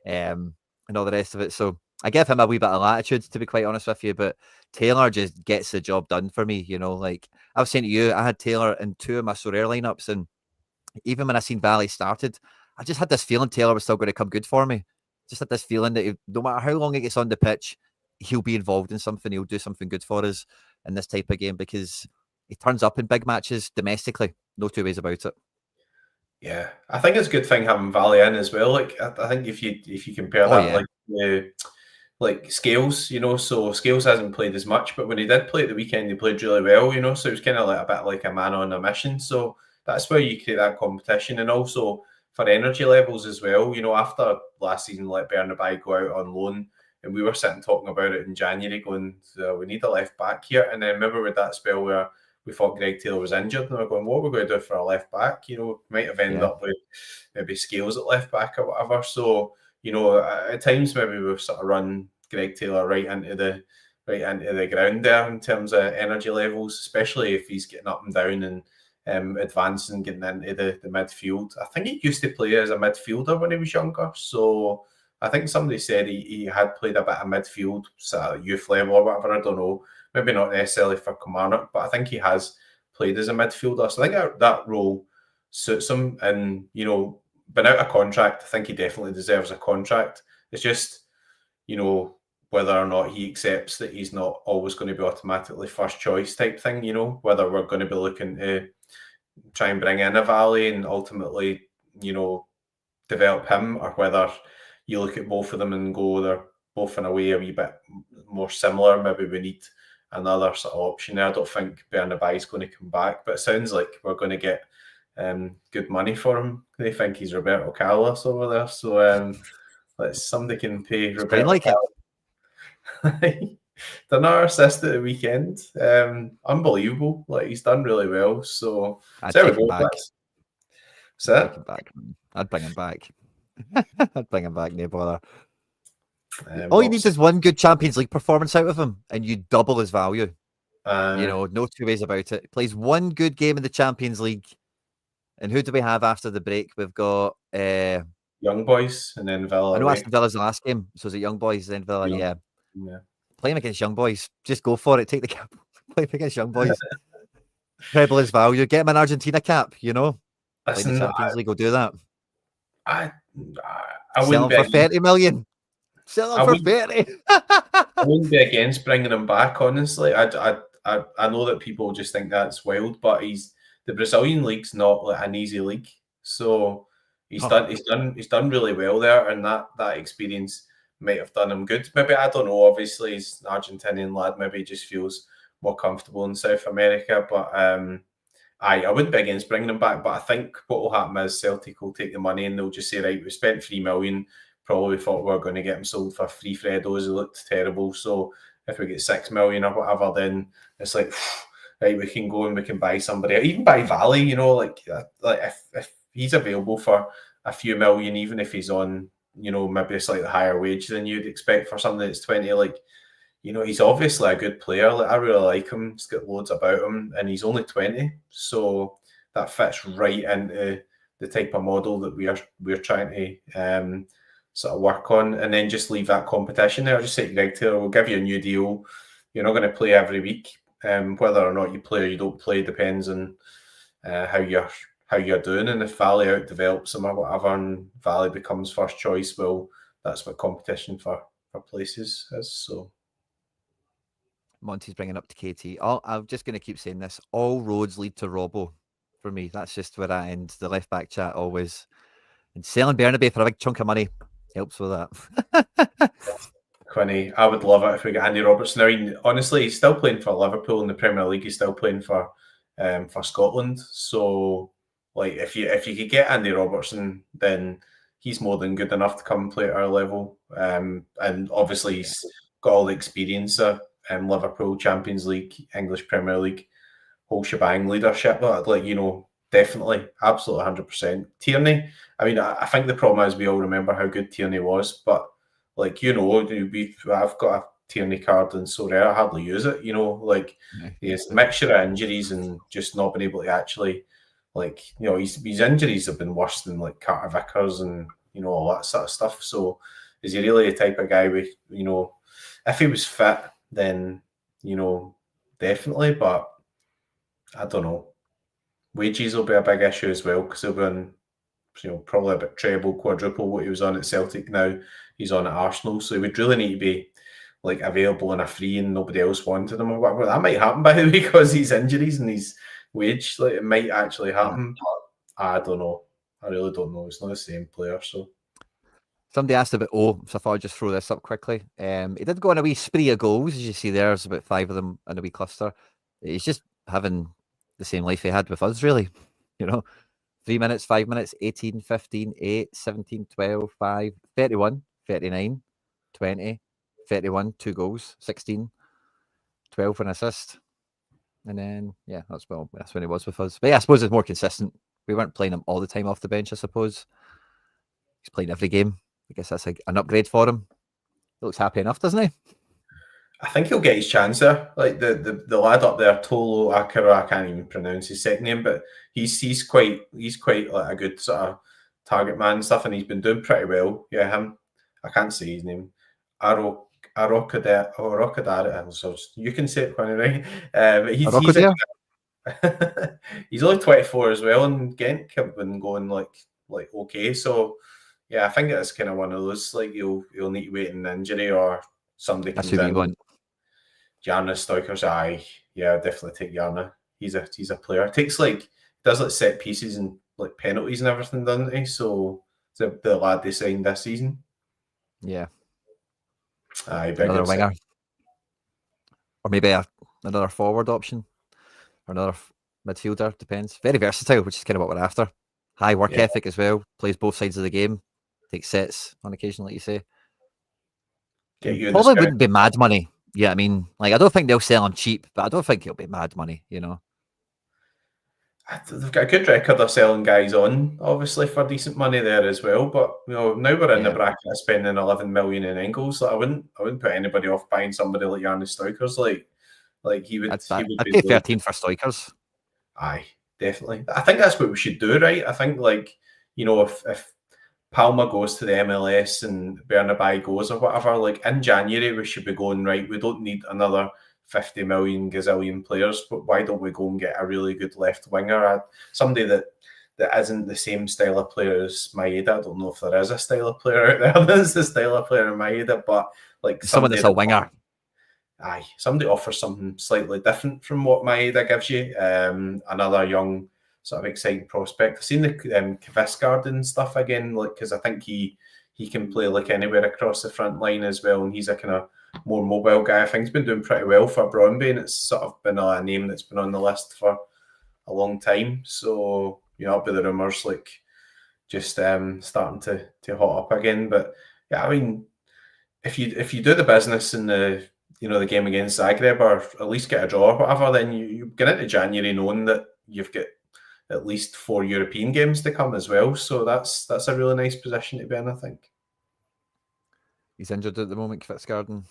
and all the rest of it. So I give him a wee bit of latitude, to be quite honest with you, but Taylor just gets the job done for me, like I was saying to you, I had Taylor in 2 of my Sorare lineups, and even when I seen Valley started, I just had this feeling Taylor was still going to come good for me. Just had this feeling that no matter how long he gets on the pitch, he'll be involved in something. He'll do something good for us in this type of game, because he turns up in big matches domestically. No two ways about it. Yeah, I think it's a good thing having Valley in as well. Like, I think if you compare that, like Scales, so Scales hasn't played as much, but when he did play at the weekend, he played really well, so it was kind of like a bit like a man on a mission. So that's where you create that competition, and also for energy levels as well. After last season, let Bernabei go out on loan, and we were sitting talking about it in January, going, we need a left back here. And then remember with that spell where we thought Greg Taylor was injured, and we were going, what are we going to do for a left back? Might have ended up with maybe Scales at left back or whatever. So, at times maybe we've sort of run Greg Taylor right into the ground there in terms of energy levels, especially if he's getting up and down and advancing, getting into the midfield. I think he used to play as a midfielder when he was younger. So I think somebody said he had played a bit of midfield, sort of youth level or whatever. I don't know. Maybe not necessarily for Kilmarnock, but I think he has played as a midfielder. So I think that role suits him. And, been out of contract, I think he definitely deserves a contract. It's just, whether or not he accepts that he's not always going to be automatically first choice type thing, whether we're going to be looking to try and bring in a Valley and ultimately, develop him, or whether you look at both of them and go, they're both in a way a wee bit more similar. Maybe we need another sort of option there. I don't think Bernabei is going to come back, but it sounds like we're going to get good money for him. They think he's Roberto Carlos over there, so somebody can pay Roberto Carlos. Done our assist at the weekend. Unbelievable. Like, he's done really well. So there we go. I'd bring him back. I'd bring him back, no bother. All you need is one good Champions League performance out of him, and you double his value. No two ways about it. He plays one good game in the Champions League. And who do we have after the break? We've got Young Boys, and then Villa. I know Aston Villa's the last game, so is it Young Boys, then Villa? Yeah. Play him against Young Boys. Just go for it. Take the cap. Play him against Young Boys. Treble his value. Get him an Argentina cap, Playing the Listen, Champions League will do that. I, I Sell wouldn't him be for against, 30 million. Sell him I for wouldn't 30. I wouldn't be against bringing him back. Honestly, I know that people just think that's wild, but the Brazilian league's not like an easy league, so Oh, he's done really well there, and that experience might have done him good. Maybe I don't know. Obviously, he's an Argentinian lad. Maybe he just feels more comfortable in South America, but I wouldn't be against bringing him back, but I think what will happen is Celtic will take the money and they'll just say, right, we spent 3 million. Probably thought we were going to get him sold for free Freddos. He looked terrible. So if we get 6 million or whatever, then it's like, right, we can go and we can buy somebody, even buy Valley. You know, like if he's available for a few million, even if he's on, you know, maybe a slightly higher wage than you'd expect for something that's 20, like, you know, he's obviously a good player. Like, I really like him. He's got loads about him, and he's only 20, so that fits right into the type of model that we're trying to sort of work on, and then just leave that competition there. I'll just say to Greg Taylor, we'll give you a new deal. You're not going to play every week. Whether or not you play or you don't play depends on how you're doing, and if Valley out develops him or whatever, and Valley becomes first choice, well, that's what competition for places is. So. Monty's bringing up to KT. I'm just going to keep saying this. All roads lead to Robbo for me. That's just where I end the left back chat always. And selling Bernabe for a big chunk of money helps with that. Quinny, I would love it if we get Andy Robertson. Now, honestly, he's still playing for Liverpool in the Premier League. He's still playing for Scotland. So, like, if you could get Andy Robertson, then he's more than good enough to come and play at our level. And obviously, he's got all the experience of Liverpool, Champions League, English Premier League, whole shebang leadership. Like, you know, definitely, absolutely 100%. Tierney, I mean, I think the problem is we all remember how good Tierney was, but like, you know, I've got a Tierney card and so rare, I hardly use it, you know, like it's a mixture of injuries and just not being able to actually, like, you know, his injuries have been worse than like Carter Vickers and, you know, all that sort of stuff. So is he really the type of guy with, you know, if he was fit, then, you know, definitely, but I don't know. Wages will be a big issue as well because he'll be on, you know, probably about treble, quadruple what he was on at Celtic now. He's on at Arsenal, so he would really need to be like available on a free and nobody else wanted him or whatever. That might happen, by the way, because his injuries and his wage. Like, it might actually happen, but I don't know. I really don't know. It's not the same player, so. Somebody asked about so I thought I'd just throw this up quickly. He did go on a wee spree of goals, as you see there. There's about 5 of them in a wee cluster. He's just having the same life he had with us, really. You know, 3 minutes, 5 minutes, 18, 15, 8, 17, 12, 5, 31, 39, 20, 31, 2 goals, 16, 12 for an assist. And then, yeah, that's when he was with us. But yeah, I suppose it's more consistent. We weren't playing him all the time off the bench, I suppose. He's playing every game. I guess that's an upgrade for him. He looks happy enough, doesn't he? I think he'll get his chance there. Like the lad up there, Tolo Akira, I can't even pronounce his second name, but he's quite like a good sort of target man and stuff, and he's been doing pretty well. Yeah, him. I can't say his name. Arokadara. So you can say it, Quinny, right? But he's he's only 24 as well, and Genk have been going like okay. So yeah, I think it's kind of one of those, like, you'll need to wait an injury or somebody comes in. Jarna Stoikers, yeah, definitely take Jarna. He's a player. Does like set pieces and like penalties and everything, doesn't he? So the lad they signed this season. Yeah. Another winger. Or maybe another forward option. Or another midfielder, depends. Very versatile, which is kind of what we're after. High work ethic as well. Plays both sides of the game. Takes sets on occasion, like you say. Probably wouldn't be mad money. Yeah, I mean, like, I don't think they'll sell him cheap, but I don't think he'll be mad money, you know. They've got a good record of selling guys on, obviously, for decent money there as well. But, you know, now we're in the bracket of spending 11 million in Engels. Like, I wouldn't put anybody off buying somebody like Jarno Stoikers. Like he would. I'd pay 13 for Stoikers. Aye, definitely. I think that's what we should do, right? I think, like, you know, if Palma goes to the MLS and Bernabei goes or whatever, like, in January we should be going, right, we don't need another 50 million gazillion players, but why don't we go and get a really good left winger, somebody that that isn't the same style of player as Maeda. I don't know if there is a style of player out there that's the style of player in Maeda, but like Someone that's a winger. Somebody offers something slightly different from what Maeda gives you. Another young sort of exciting prospect. I've seen the Kvistgaard stuff again, like because I think he can play like anywhere across the front line as well, and he's a kind of more mobile guy. I think he's been doing pretty well for Brøndby, and it's sort of been a name that's been on the list for a long time. So it'll be the rumours like just starting to hot up again. But yeah, I mean, if you do the business in the the game against Zagreb, or at least get a draw or whatever, then you get into January knowing that you've got at least 4 European games to come as well. So that's a really nice position to be in, I think. He's injured at the moment, Kvistgaard.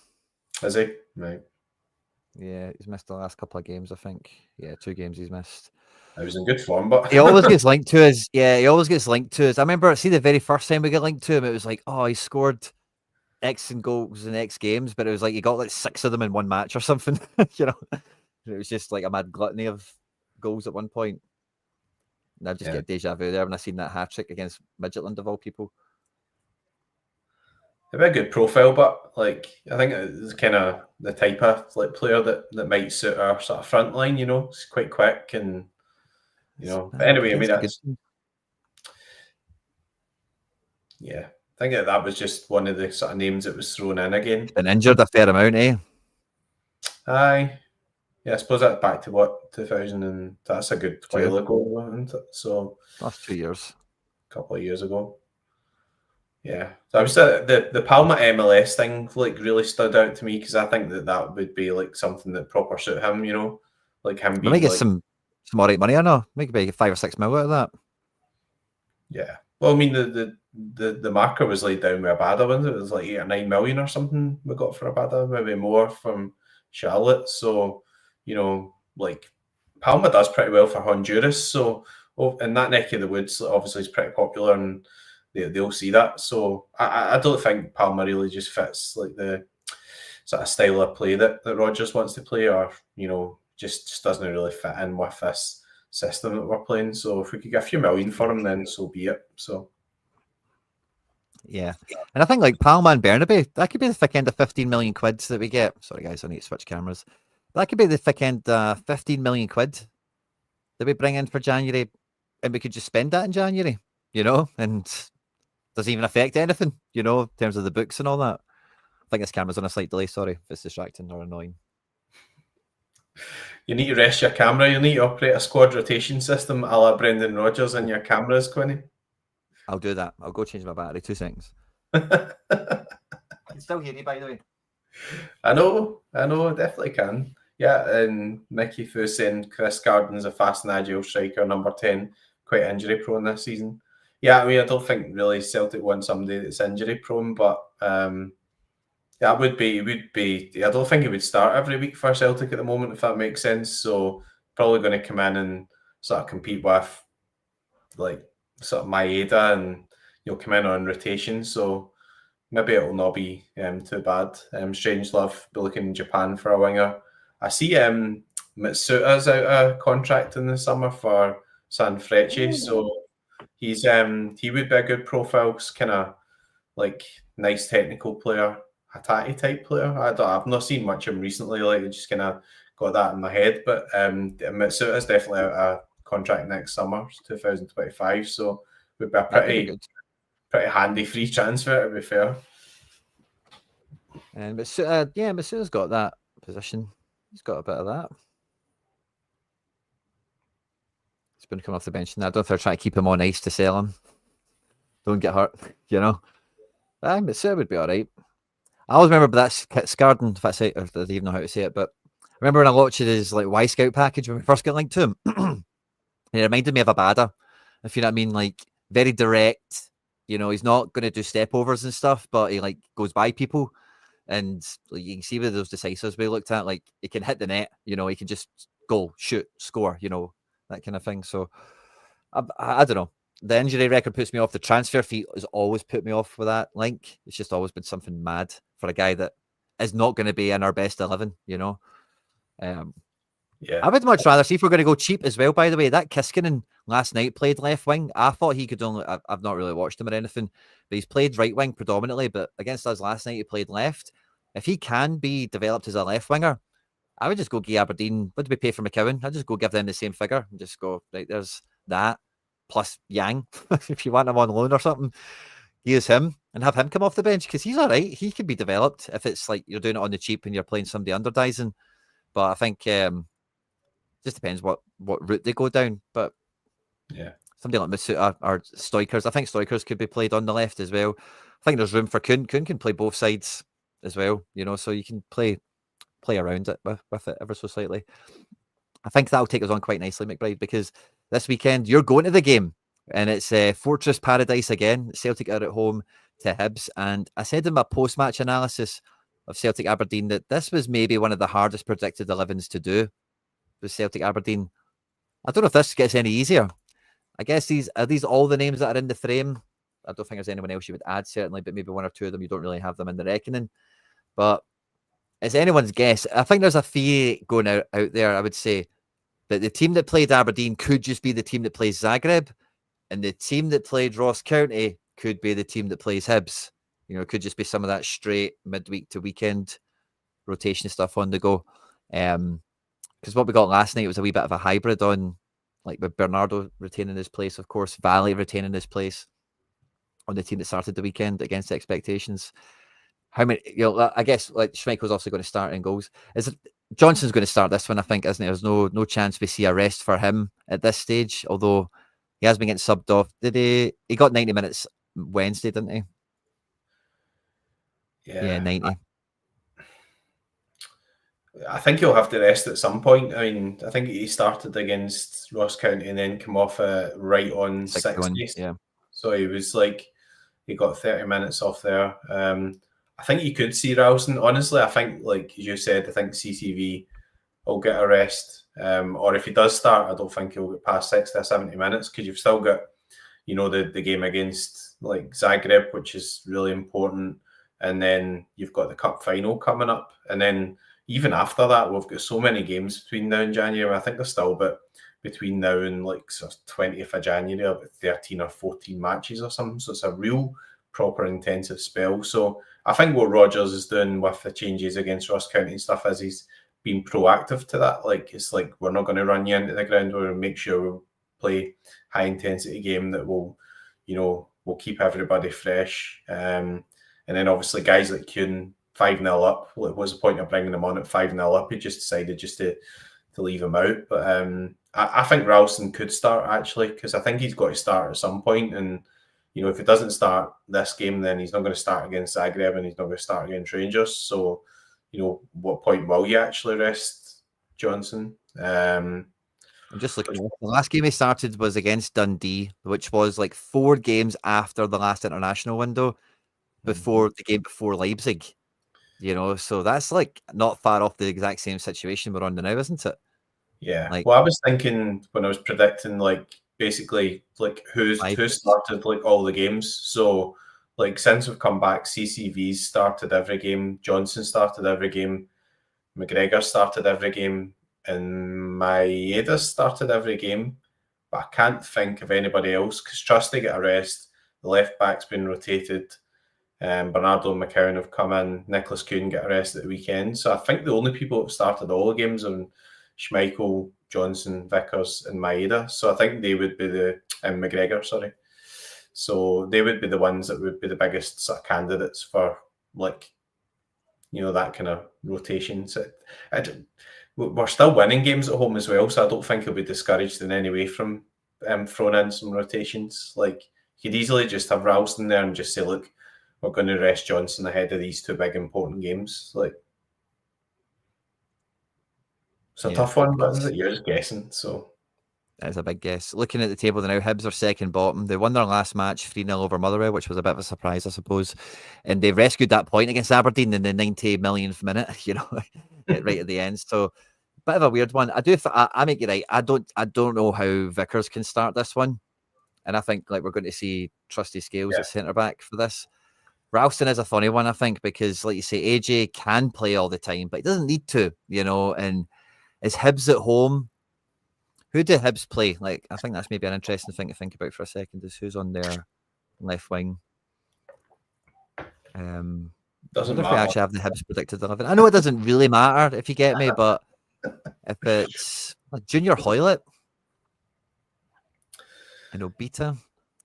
Is he? Right. Yeah, he's missed the last couple of games, I think. Yeah, 2 games he's missed. I was in good form, but he always gets linked to us. Yeah, he always gets linked to us. I remember, the very first time we got linked to him, it was like, oh, he scored X in goals in X games, but it was like he got like 6 of them in one match or something. It was just like a mad gluttony of goals at one point. And I just get deja vu there when I seen that hat trick against Midtjylland of all people. A very good profile, but like I think it's kind of the type of like player that might suit our sort of front line. It's quite quick and But anyway, I mean that's I think that was just one of the sort of names that was thrown in again. Been injured a fair amount, eh? Aye. Yeah, I suppose that's back to what 2000 and that's a good while ago, isn't it? So last 2 years, a couple of years ago. Yeah, so I was the Palma MLS thing like really stood out to me because I think that would be like something that proper suit him, like him being. We might get some alright money, I know. Maybe 5 or 6 mil out of that. Yeah, well, I mean the marker was laid down with Abada, wasn't it? It was like 8 or 9 million or something we got for Abada, maybe more from Charlotte. So like Palma does pretty well for Honduras. So in that neck of the woods, obviously, it's pretty popular and they'll see that. So I don't think Palma really just fits like the sort of style of play that Rodgers wants to play, or just doesn't really fit in with this system that we're playing. So if we could get a few million for him, then so be it. So yeah, and I think like Palma and Bernabei, that could be the thick end of 15 million quid that we get. Sorry guys, I need to switch cameras. That could be the thick end 15 million quid that we bring in for January, and we could just spend that in January, and doesn't even affect anything, in terms of the books and all that. I think this camera's on a slight delay, sorry if it's distracting or annoying. You need to rest your camera, you need to operate a squad rotation system a la Brendan Rodgers in your cameras, Quinny. I'll do that. I'll go change my battery, 2 seconds. I can still hear you, by the way. I know, definitely can. Yeah, and Mickey Fu saying Kvistgaard's a fast and agile striker, number 10, quite injury prone this season. Yeah, I mean, I don't think really Celtic want somebody that's injury prone, but it would be. I don't think he would start every week for Celtic at the moment, if that makes sense. So probably going to come in and sort of compete with like sort of Maeda, and come in on rotation. So maybe it will not be too bad. Strangelove be looking in Japan for a winger. I see Mitsuta's out of contract in the summer for San Frecce, so he would be a good profile, kind of like nice technical player, Hatati type player. I've not seen much of him recently, like I just kind of got that in my head. But Mitsuta's definitely out of contract next summer, 2025. So would be a pretty handy free transfer, to be fair. And Mitsuta's got that position. He's got a bit of that. He's been coming off the bench now. I don't know if they're trying to keep him on ice to sell him. Don't get hurt, Mitsouta would be all right. I always remember that Scarden, if I say it, or I don't even know how to say it, but I remember when I watched his like Y Scout package when we first got linked to him. It reminded me of Abada, if you know what I mean, like very direct. He's not going to do step overs and stuff, but he like goes by people. And like, you can see with those decisives we looked at, like he can hit the net, he can just goal, shoot, score, that kind of thing. So I don't know. The injury record puts me off. The transfer fee has always put me off with that link. It's just always been something mad for a guy that is not going to be in our best 11, Yeah. I would much rather see if we're going to go cheap as well, by the way. That Kiskinen last night played left wing. I thought he could only, I've not really watched him or anything, but he's played right wing predominantly. But against us last night, he played left. If he can be developed as a left winger, I would just go give Aberdeen. What do we pay for McCowan? I'd just go give them the same figure and just go, right, there's that plus Yang. If you want him on loan or something, use him and have him come off the bench because he's all right. He can be developed if it's like you're doing it on the cheap and you're playing somebody underdizing. But I think just depends what route they go down. But yeah, somebody like Masuta or Stoikers. I think Stoikers could be played on the left as well. I think there's room for Kuhn. Kuhn can play both sides as well, so you can play around it with it ever so slightly. I think that'll take us on quite nicely, McBride, because this weekend you're going to the game and it's Fortress Paradise again. Celtic are at home to Hibs. And I said in my post-match analysis of Celtic Aberdeen that this was maybe one of the hardest predicted 11s to do with Celtic Aberdeen. I don't know if this gets any easier. I guess these all the names that are in the frame. I don't think there's anyone else you would add, certainly, but maybe one or two of them you don't really have them in the reckoning. But it's anyone's guess. I think there's a theory going out there, I would say, that the team that played Aberdeen could just be the team that plays Zagreb, and the team that played Ross County could be the team that plays Hibs. It could just be some of that straight midweek to weekend rotation stuff on the go. Because what we got last night was a wee bit of a hybrid on, like with Bernardo retaining his place, of course, Valley retaining his place on the team that started the weekend against expectations. How many, I guess like Schmeichel's also going to start in goals. Johnson's going to start this one, I think, isn't it? There's no chance we see a rest for him at this stage, although he has been getting subbed off. He got 90 minutes Wednesday, didn't he? Yeah, 90. I think he'll have to rest at some point. I mean, I think he started against Ross County and then come off right on 60. Yeah. So he got 30 minutes off there. I think you could see Ralston. Honestly, I think, like you said, I think CCV will get a rest. Or if he does start, I don't think he'll get past 60 or 70 minutes because you've still got, the game against like Zagreb, which is really important. And then you've got the cup final coming up. And then even after that, we've got so many games between now and January. I think there's still between now and like 20th of January, about 13 or 14 matches or something. So it's a real proper intensive spell. So I think what Rodgers is doing with the changes against Ross County and stuff is he's been proactive to that. Like, it's like, we're not going to run you into the ground. We're going to make sure we play high intensity game that will keep everybody fresh. And then obviously guys like Kuhn, 5-0 up. What was the point of bringing him on at 5-0 up? He just decided to leave him out. But I think Ralston could start, actually, because I think he's got to start at some point. And, if he doesn't start this game, then he's not going to start against Zagreb and he's not going to start against Rangers. So, what point will you actually rest Johnson? I'm just looking. The last game he started was against Dundee, which was like 4 games after the last international window, before the game before Leipzig. So that's like not far off the exact same situation we're on now, isn't it? Yeah. Well, I was thinking when I was predicting, like, basically, like, who started like all the games. So, like, since we've come back, CCV's started every game, Johnson started every game, McGregor started every game, and Maeda started every game. But I can't think of anybody else because Trusty got a rest. The left back's been rotated. Bernardo and McCowan have come in. Nicholas Kuhn get a rest at the weekend. So I think the only people that have started all the games are Schmeichel, Johnson, Vickers, and Maeda. So I think they would be McGregor, sorry. So they would be the ones that would be the biggest sort of candidates for, like, that kind of rotation. So we're still winning games at home as well, so I don't think he'll be discouraged in any way from throwing in some rotations. Like, you could easily just have Ralston there and just say, look, we're going to rest Johnson ahead of these 2 big important games. Like, it's a tough one, but you're just guessing. So that's a big guess. Looking at the table now, Hibs are second bottom. They won their last match 3-0 over Motherwell, which was a bit of a surprise, I suppose. And they rescued that point against Aberdeen in the 90 millionth minute, right at the end. So, bit of a weird one. I make you right. I don't know how Vickers can start this one, and I think like we're going to see Trusty Scales at centre back for this. Ralston is a funny one, I think, because like you say, AJ can play all the time, but he doesn't need to, and is Hibs at home? Who do Hibs play? Like, I think that's maybe an interesting thing to think about for a second. Is who's on their left wing? I Doesn't wonder if we matter. actually have the Hibs predicted 11. I know it doesn't really matter if you get me, but if it's like Junior Hoylett and Obita,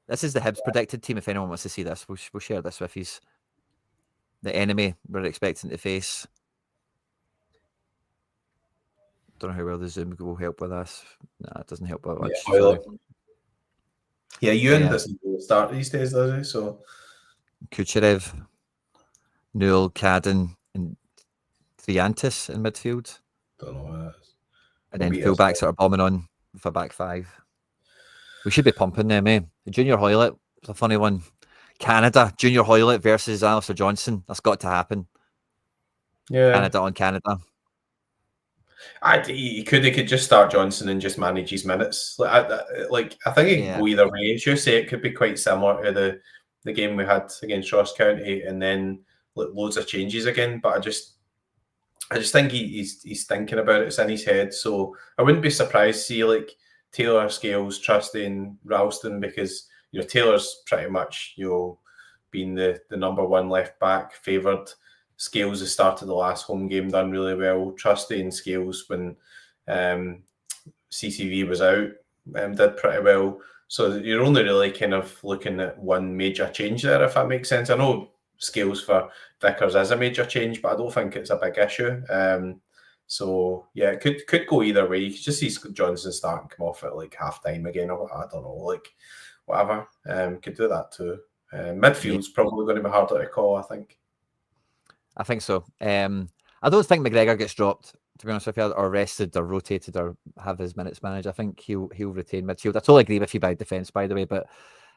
this is the Hibs predicted team. If anyone wants to see this, we'll share this with he's the enemy we're expecting to face. Don't know how well the Zoom will help with us. Nah, it doesn't help that much. Yeah, Ewan doesn't start these days, does he? So Kucherev, Newell, Cadden, and Triantis in midfield. Don't know what that is. And then fullbacks that are bombing on with a back five. We should be pumping them, eh? Junior Hoylett, it's a funny one. Canada, Junior Hoylett versus Alistair Johnson. That's got to happen. Yeah. Canada on Canada. He could just start Johnson and just manage his minutes. I think it could go either way. As you say, it could be quite similar to the game we had against Ross County, and then loads of changes again. But I just think he's thinking about it. It's in his head. So I wouldn't be surprised to see like Taylor, Scales, Trusty, and Ralston, because Taylor's pretty much being the number one left back, favoured. Scales has started the last home game, done really well. Trusty and Scales, when CCV was out, did pretty well. So you're only really kind of looking at one major change there, if that makes sense. I know Scales for Vickers is a major change, but I don't think it's a big issue. So yeah, it could go either way. You could just see Johnson starting come off at like half time again, or I don't know, like whatever. Could do that too. Midfield's probably going to be harder to call, I think. I think so. I don't think McGregor gets dropped, to be honest with you, or rested or rotated or have his minutes managed. I think he'll retain midfield. I totally agree with you about defence, by the way, but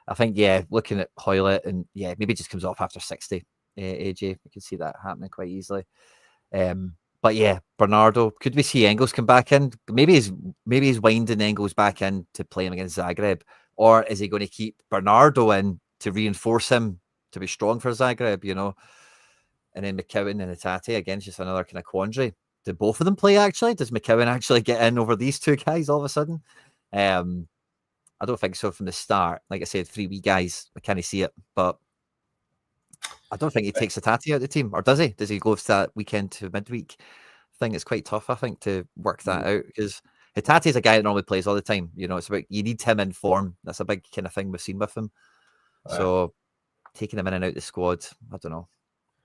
I think, looking at Hoylett and maybe just comes off after 60, AJ. We can see that happening quite easily. But Bernardo, could we see Engels come back in? Maybe he's winding Engels back in to play him against Zagreb, or is he going to keep Bernardo in to reinforce him to be strong for Zagreb, And then McCowan and Hatate, again, just another kind of quandary. Do both of them play, actually? Does McCowan actually get in over these two guys all of a sudden? I don't think so from the start. Like I said, 3 wee guys, I can't see it. But I don't think he takes Hatate out of the team. Or does he? Does he go to that weekend to midweek thing? It's quite tough, I think, to work that out. Because Hatate is a guy that normally plays all the time. It's about, you need him in form. That's a big kind of thing we've seen with him. So taking him in and out the squad, I don't know.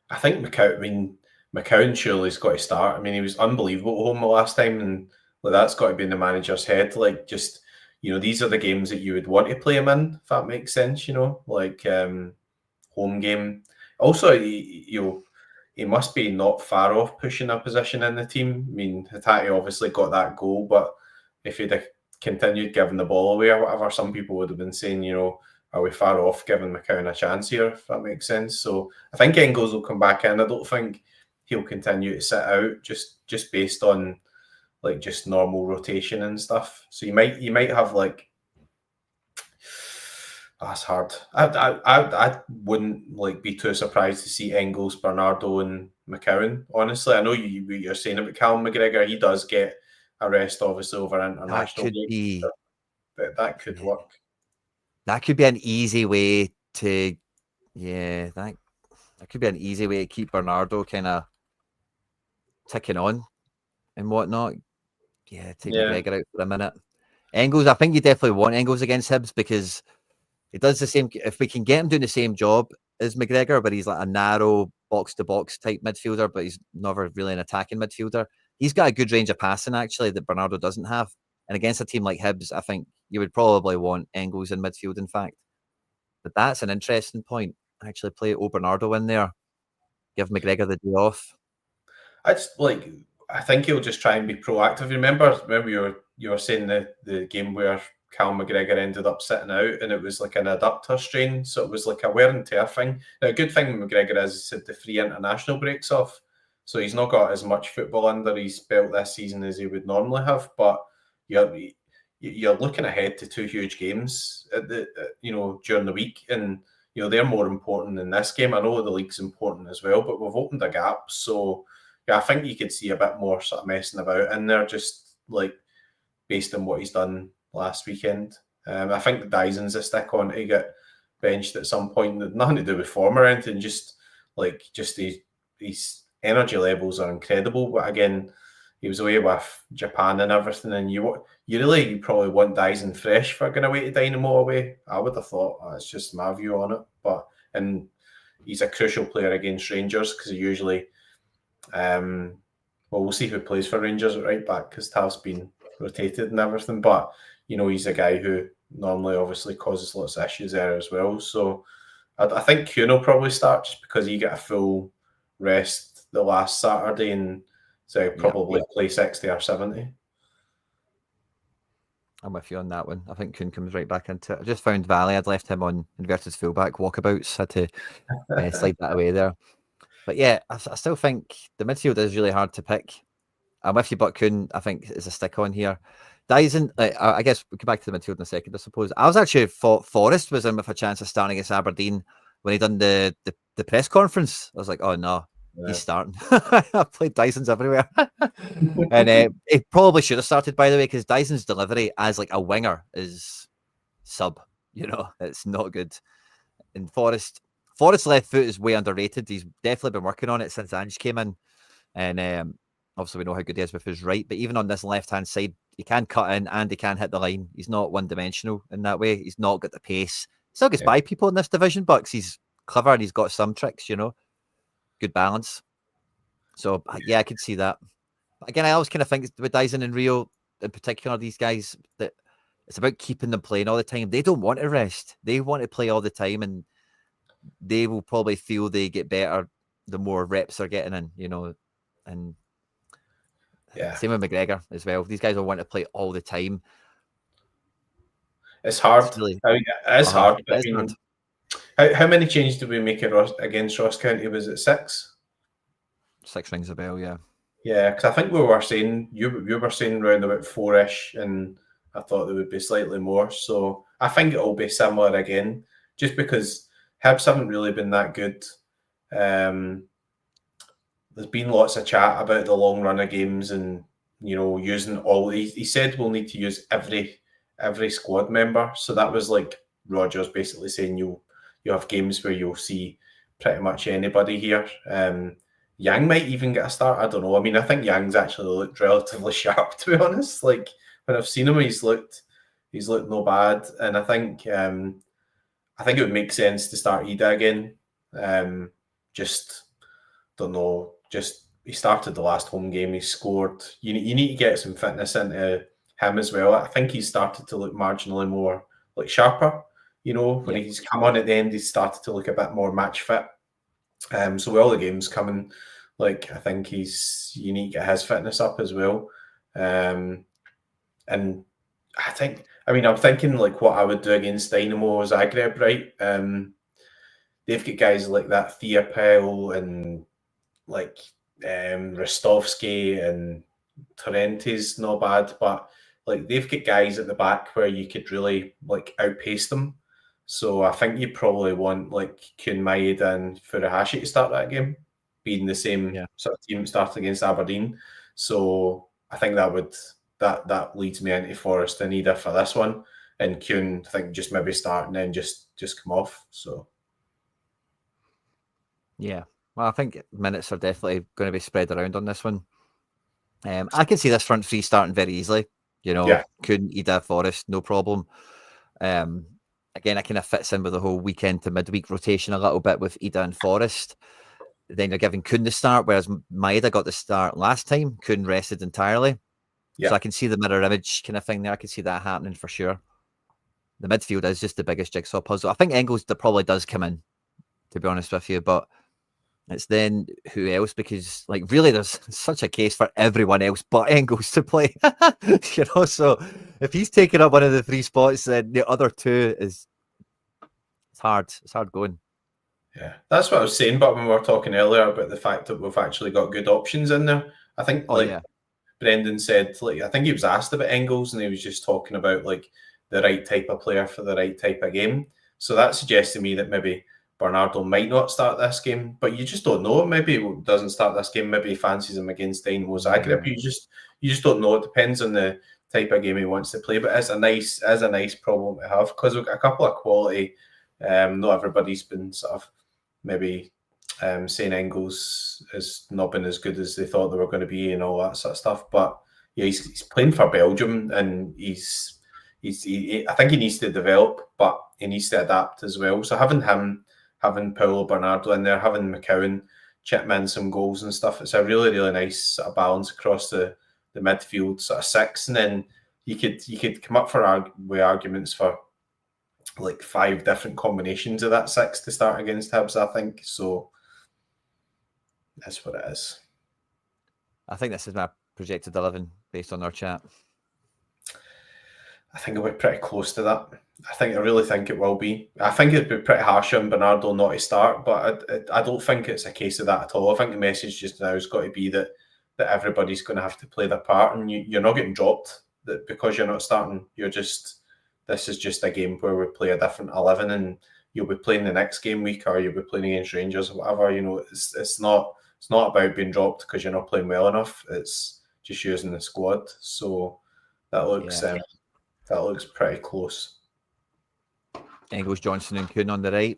I think McCowan surely's got to start. I mean, he was unbelievable at home the last time, and that's got to be in the manager's head. Like, just these are the games that you would want to play him in, if that makes sense. Like home game. Also, he must be not far off pushing a position in the team. I mean, Hatate obviously got that goal, but if he'd have continued giving the ball away or whatever, some people would have been saying, are we far off giving McCowan a chance here, if that makes sense? So I think Engels will come back in. I don't think he'll continue to sit out just based on like just normal rotation and stuff. So you might have like, that's hard. I wouldn't like be too surprised to see Engels, Bernardo, and McCowan. Honestly, I know you're saying about Callum McGregor. He does get a rest, obviously, over international games, but that could work. That could be an easy way to, that could be an easy way to keep Bernardo kind of ticking on and whatnot. Take McGregor out for a minute. Engels, I think you definitely want Engels against Hibs because he does the same. If we can get him doing the same job as McGregor, but he's like a narrow box-to-box type midfielder, but he's never really an attacking midfielder. He's got a good range of passing, actually, that Bernardo doesn't have. And against a team like Hibs, I think you would probably want Engels in midfield, in fact. But that's an interesting point. Actually play Bernardo in there. Give McGregor the day off. I think he'll just try and be proactive. Remember you were saying the game where Callum McGregor ended up sitting out and it was like an adductor strain. So it was like a wear and tear thing. Now, a good thing with McGregor is the 3 international breaks off. So he's not got as much football under his belt this season as he would normally have. But you're looking ahead to 2 huge games during the week, and they're more important than this game. I know the league's important as well, but we've opened a gap. So I think you could see a bit more sort of messing about in there, just like based on what he's done last weekend. I think Dyson's a stick on to get benched at some point. Nothing to do with form or anything. Just his energy levels are incredible. But again, he was away with Japan and everything, and you probably want Dyson fresh for going away to Dynamo away. I would have thought. That's just my view on it. And he's a crucial player against Rangers because he usually, we'll see who plays for Rangers at right back because Tav's been rotated and everything. But he's a guy who normally obviously causes lots of issues there as well. So I think Kuhn will probably start just because he got a full rest the last Saturday, and so he'll probably play 60 or 70. I'm with you on that one. I think Kuhn comes right back into it. I just found Valley. I'd left him on inverted fullback walkabouts. Had to slide that away there. But yeah, I still think the midfield is really hard to pick. I'm with you, but Kuhn, I think, is a stick on here. Dyson, I guess we'll come back to the midfield in a second, I suppose. I was actually thought Forrest was in with a chance of starting against Aberdeen when he done the press conference. I was like, oh no, he's starting. I've played Dyson's everywhere. And he probably should have started, by the way, because Dyson's delivery as like a winger is sub. It's not good. And Forrest's left foot is way underrated. He's definitely been working on it since Ange came in. And obviously, we know how good he is with his right. But even on this left-hand side, he can cut in and he can hit the line. He's not one-dimensional in that way. He's not got the pace. Still gets by people in this division, but he's clever and he's got some tricks, Good balance. So, yeah, I could see that. But again, I always kind of think with Dyson and Rio, in particular, these guys, that it's about keeping them playing all the time. They don't want to rest. They want to play all the time, and they will probably feel they get better the more reps they're getting in, and same with McGregor as well. These guys will want to play all the time. It's hard. It's hard. How many changes did we make against Ross County? Was it 6? 6 rings a bell, yeah. Yeah, because I think we were saying, you were saying around about 4-ish, and I thought there would be slightly more. So I think it'll be similar again, just because Hibs haven't really been that good. There's been lots of chat about the long run of games and, using all. He said we'll need to use every squad member. So that was like Rodgers basically saying you have games where you'll see pretty much anybody here. Yang might even get a start. I don't know. I mean, I think Yang's actually looked relatively sharp, to be honest. Like when I've seen him, he's looked no bad. And I think it would make sense to start Ida again. Just don't know. Just he started the last home game. He scored. You need to get some fitness into him as well. I think he's started to look marginally more like sharper. When he's come on at the end, he's started to look a bit more match fit. So with all the games coming, I think you need to get his fitness up as well. And I'm thinking what I would do against Dynamo Zagreb, right? They've got guys like that Theopel and Rostovsky and Torrentes, not bad, but they've got guys at the back where you could really outpace them. So I think you probably want Kuhn, Maeda and Furuhashi to start that game, being the same sort of team starting against Aberdeen. So I think that leads me into Forrest and Ida for this one, and Kuhn I think just maybe start and then just come off. So yeah, well, I think minutes are definitely going to be spread around on this one. I can see this front three starting very easily. Kuhn, Ida, Forrest, no problem. Again, it kind of fits in with the whole weekend to midweek rotation a little bit with Ida and Forrest. Then you're giving Kuhn the start, whereas Maeda got the start last time. Kuhn rested entirely. Yeah. So I can see the mirror image kind of thing there. I can see that happening for sure. The midfield is just the biggest jigsaw puzzle. I think Engels probably does come in, to be honest with you, but it's then who else? Because really there's such a case for everyone else but Engels to play. So if he's taking up one of the 3 spots, then the other 2 it's hard. It's hard going. Yeah, that's what I was saying. But when we were talking earlier about the fact that we've actually got good options in there, I think Brendan said, I think he was asked about Engels and he was just talking about the right type of player for the right type of game. So that suggests to me that maybe Bernardo might not start this game, but you just don't know. Maybe he doesn't start this game. Maybe he fancies him against Dynamo Zagreb. You just don't know. It depends on the type of game he wants to play. But it's a nice problem to have, because we've got a couple of quality. Not everybody's been sort of maybe saying Engels has not been as good as they thought they were going to be and all that sort of stuff. But yeah, he's playing for Belgium, and I think he needs to develop, but he needs to adapt as well. So having Paulo Bernardo in there, having McCowan chip in some goals and stuff, it's a really, really nice sort of balance across the midfield sort of six. And then you could come up with arguments for like 5 different combinations of that 6 to start against Hibs, I think. So that's what it is. I think this is my projected 11 based on our chat. I think it'll be pretty close to that. I really think it will be. I think it'd be pretty harsh on Bernardo not to start, but I don't think it's a case of that at all. I think the message just now has got to be that everybody's going to have to play their part, and you're not getting dropped that because you're not starting. This is just a game where we play a different 11, and you'll be playing the next game week, or you'll be playing against Rangers or whatever. It's not about being dropped because you're not playing well enough. It's just using the squad. So that looks pretty close. Engels, Johnson and Kuhn on the right.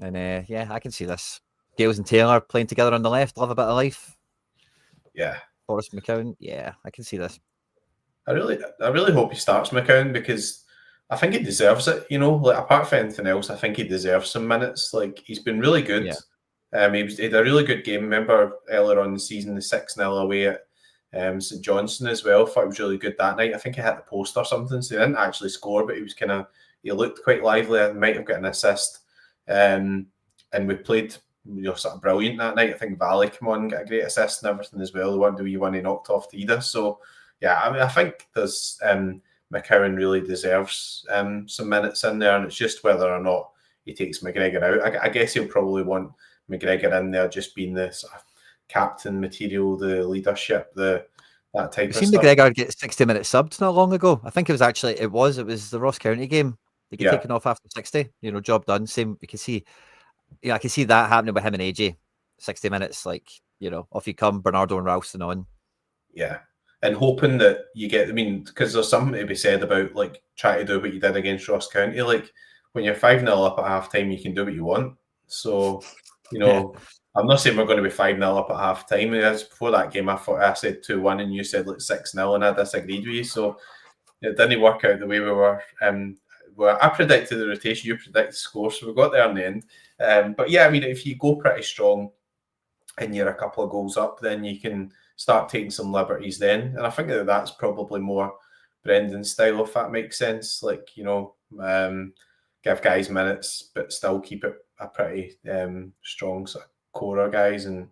And I can see this. Gales and Taylor playing together on the left. Love a bit of life. Yeah. Forrest McCowan. Yeah, I can see this. I really hope he starts McCowan, because I think he deserves it. Like, apart from anything else, I think he deserves some minutes. Like, he's been really good. Yeah. He had a really good game. Remember earlier on in the season, the 6-0 away at St Johnstone as well. Thought it was really good that night. I think he hit the post or something, so he didn't actually score, but he looked quite lively and might have got an assist. And we played sort of brilliant that night. I think Valley came on, got a great assist and everything as well. The one he knocked off to Ida. So yeah, I think there's McCowan really deserves some minutes in there, and it's just whether or not he takes McGregor out. I guess he'll probably want McGregor in there, just being the sort of captain material, the leadership, that type of stuff. McGregor get 60-minute subbed not long ago. I think it was the Ross County game. They get taken off after 60. Job done. Same. You can see. I can see that happening with him and AJ. 60 minutes, off you come. Bernardo and Ralston on. Yeah, and hoping that you get. I mean, because there's something to be said about like trying to do what you did against Ross County. Like when you're 5-0 up at half time, you can do what you want. So I'm not saying we're going to be 5-0 up at half time. Before that game, I said 2-1, and you said like 6-0, and I disagreed with you. So it didn't work out the way we were. I predicted the rotation, you predicted the score, so we got there in the end. But yeah, I mean, if you go pretty strong and you're a couple of goals up, then you can start taking some liberties then. And I think that's probably more Brendan's style, if that makes sense. Like, give guys minutes, but still keep it a pretty strong sort of core of guys. And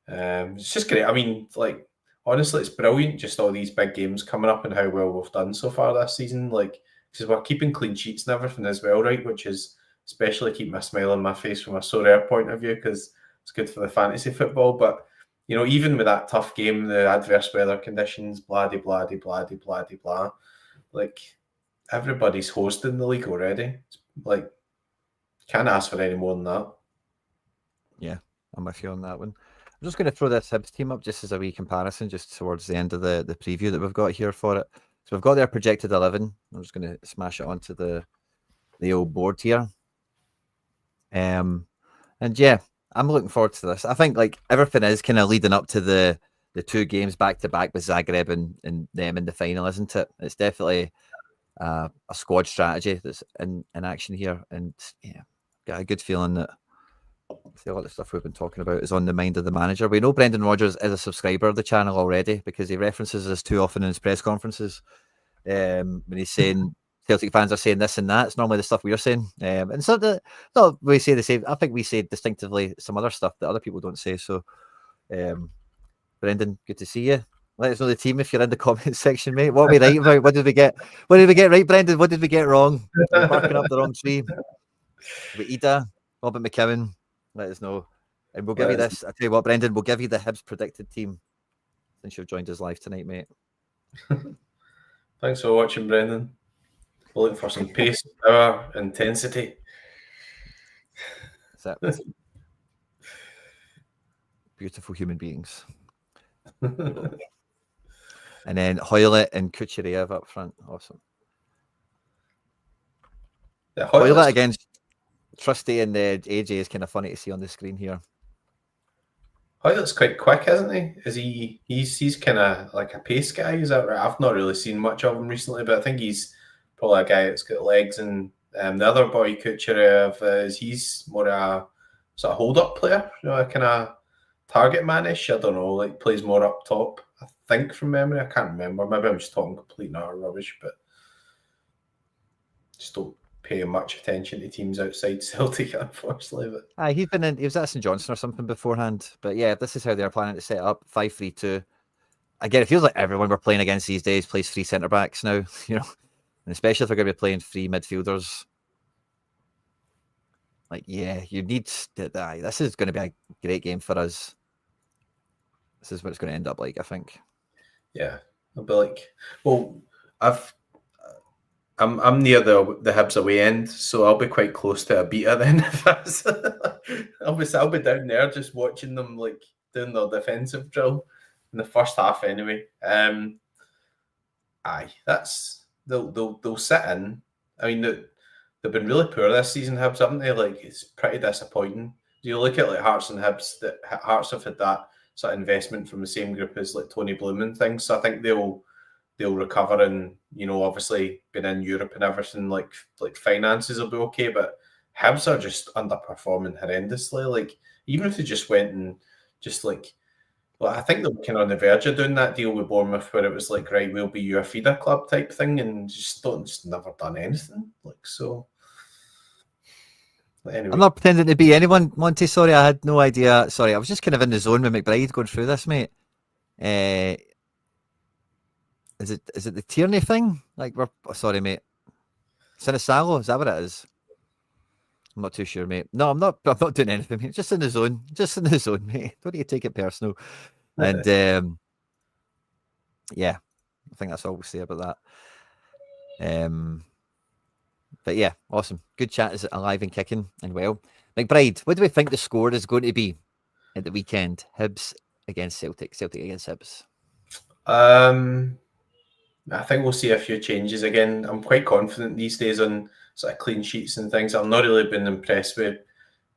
it's just great. I mean, like, honestly, it's brilliant, just all these big games coming up and how well we've done so far this season. Like, because we're keeping clean sheets and everything as well, right? Which is especially keeping a smile on my face from a Sorare point of view, because it's good for the fantasy football. But, even with that tough game, the adverse weather conditions, blah, de, blah, de, blah, de, blah, de, blah, like, everybody's hosting the league already. It's like, can't ask for any more than that. Yeah, I'm with you on that one. I'm just going to throw this Hibs team up just as a wee comparison, just towards the end of the preview that we've got here for it. So we've got their projected 11. I'm just going to smash it onto the old board here. And yeah, I'm looking forward to this. I think like everything is kind of leading up to the 2 games back to back with Zagreb and them in the final, isn't it? It's definitely a squad strategy that's in action here. And yeah, got a good feeling that a lot of the stuff we've been talking about is on the mind of the manager. We know Brendan Rodgers is a subscriber of the channel already, because he references us too often in his press conferences. When he's saying Celtic fans are saying this and that, it's normally the stuff we're saying. And so we say the same. I think we say distinctively some other stuff that other people don't say. So, Brendan, good to see you. Let us know the team if you're in the comment section, mate. What are we right about? What did we get? What did we get right, Brendan? What did we get wrong? We're barking up the wrong tree. With Ida, Robert McCowan, let us know. And we'll give you this. I tell you what, Brendan, we'll give you the Hibs predicted team since you've joined us live tonight, mate. Thanks for watching, Brendan. We're looking for some pace, power, intensity. That's it. Beautiful human beings. And then Hoylett and Kucheriev up front. Awesome. Yeah, Hoylett against Trusty and AJ is kind of funny to see on the screen here. Hoylett's quite quick, isn't he? Is he? He's kind of like a pace guy. Is that right? I've not really seen much of him recently, but I think he's probably a guy that's got legs. And the other boy, Kucheriev, he's more a sort of hold-up player, kind of target manish. I don't know, like plays more up top. I think from memory, I can't remember. Maybe I'm just talking complete and utter rubbish, but just don't pay much attention to teams outside Celtic, unfortunately. But He was at St Johnstone or something beforehand. But yeah, this is how they're planning to set up 5-3-2. Again, it feels like everyone we're playing against these days plays 3 centre backs now, and especially if we're going to be playing 3 midfielders. Like, yeah, you need this is going to be a great game for us. This is what it's going to end up like, I think. Yeah, I'll be like, well, I'm near the Hibs away end, so I'll be quite close to a beta then. If that's I'll be down there just watching them like doing their defensive drill in the first half anyway. That's they'll sit in. I mean, they've been really poor this season, Hibs, haven't they? Like, it's pretty disappointing. You look at like Hearts and Hibs, that Hearts have had that sort of investment from the same group as like Tony Bloom and things. So I think they'll recover, and obviously being in Europe and everything, like finances will be okay. But Hibs are just underperforming horrendously. Like, even if they just went and just like, well, I think they were kind of on the verge of doing that deal with Bournemouth, where it was like, right, we'll be your feeder club type thing, and just never done anything. Like, so. Anyway. I'm not pretending to be anyone, Monty. Sorry, I had no idea. Sorry, I was just kind of in the zone with McBride going through this, mate. Is it the Tierney thing? Like, sorry, mate. Sinisalo, is that what it is? I'm not too sure, mate. No, I'm not doing anything, mate. Just in the zone. Just in the zone, mate. Don't need to take it personal. And yeah, I think that's all we'll say about that. But yeah, awesome. Good chat is alive and kicking and well. McBride, what do we think the score is going to be at the weekend? Hibs against Celtic, Celtic against Hibs. I think we'll see a few changes again. I'm quite confident these days on sort of clean sheets and things. I've not really been impressed with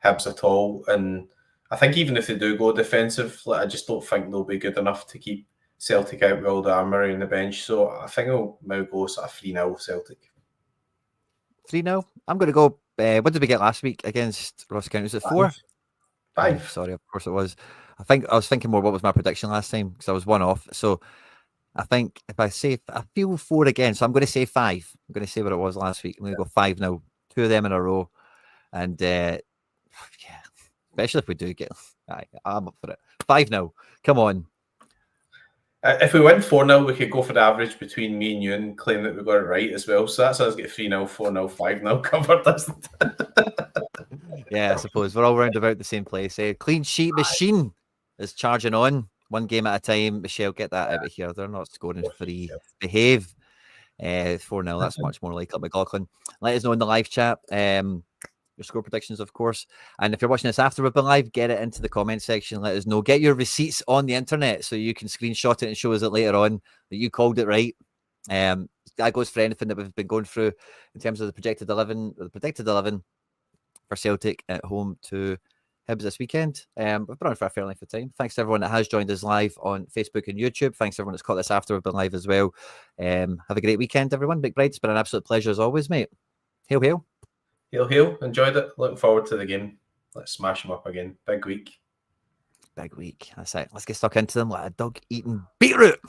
Hibs at all. And I think even if they do go defensive, like, I just don't think they'll be good enough to keep Celtic out with all the armoury in the bench. So I think I'll go sort of 3-0 Celtic. 3-0? I'm going to go, what did we get last week against Ross County? Was it 4? 5. Oh, sorry, of course it was. I was thinking more what was my prediction last time, because I was 1 off. So I think if I feel 4 again, so I'm going to say 5. I'm going to say what it was last week. I'm going to go 5 now. 2 of them in a row. And yeah, especially if we do get, I'm up for it. 5-0. Come on. If we win 4-0, we could go for the average between me and you and claim that we got it right as well. So that's us get 3-0, 4-0, 5-0 covered, doesn't it? Yeah, I suppose we're all round about the same place. Clean sheet machine is charging on 1 game at a time. Michelle, get that out of here. They're not scoring free. Behave. 4-0. That's much more like it. McLaughlin. Let us know in the live chat. Your score predictions, of course. And if you're watching this after we've been live, get it into the comment section. Let us know. Get your receipts on the internet so you can screenshot it and show us it later on that you called it right. That goes for anything that we've been going through in terms of the projected 11 for Celtic at home to Hibs this weekend. We've been on for a fair length of time. Thanks to everyone that has joined us live on Facebook and YouTube. Thanks to everyone that's caught this after we've been live as well. Have a great weekend, everyone. McBride, it's been an absolute pleasure as always, mate. Hail, hail. Hail, hail. Enjoyed it. Looking forward to the game. Let's smash them up again. Big week. Big week. That's it. Let's get stuck into them like a dog eating beetroot.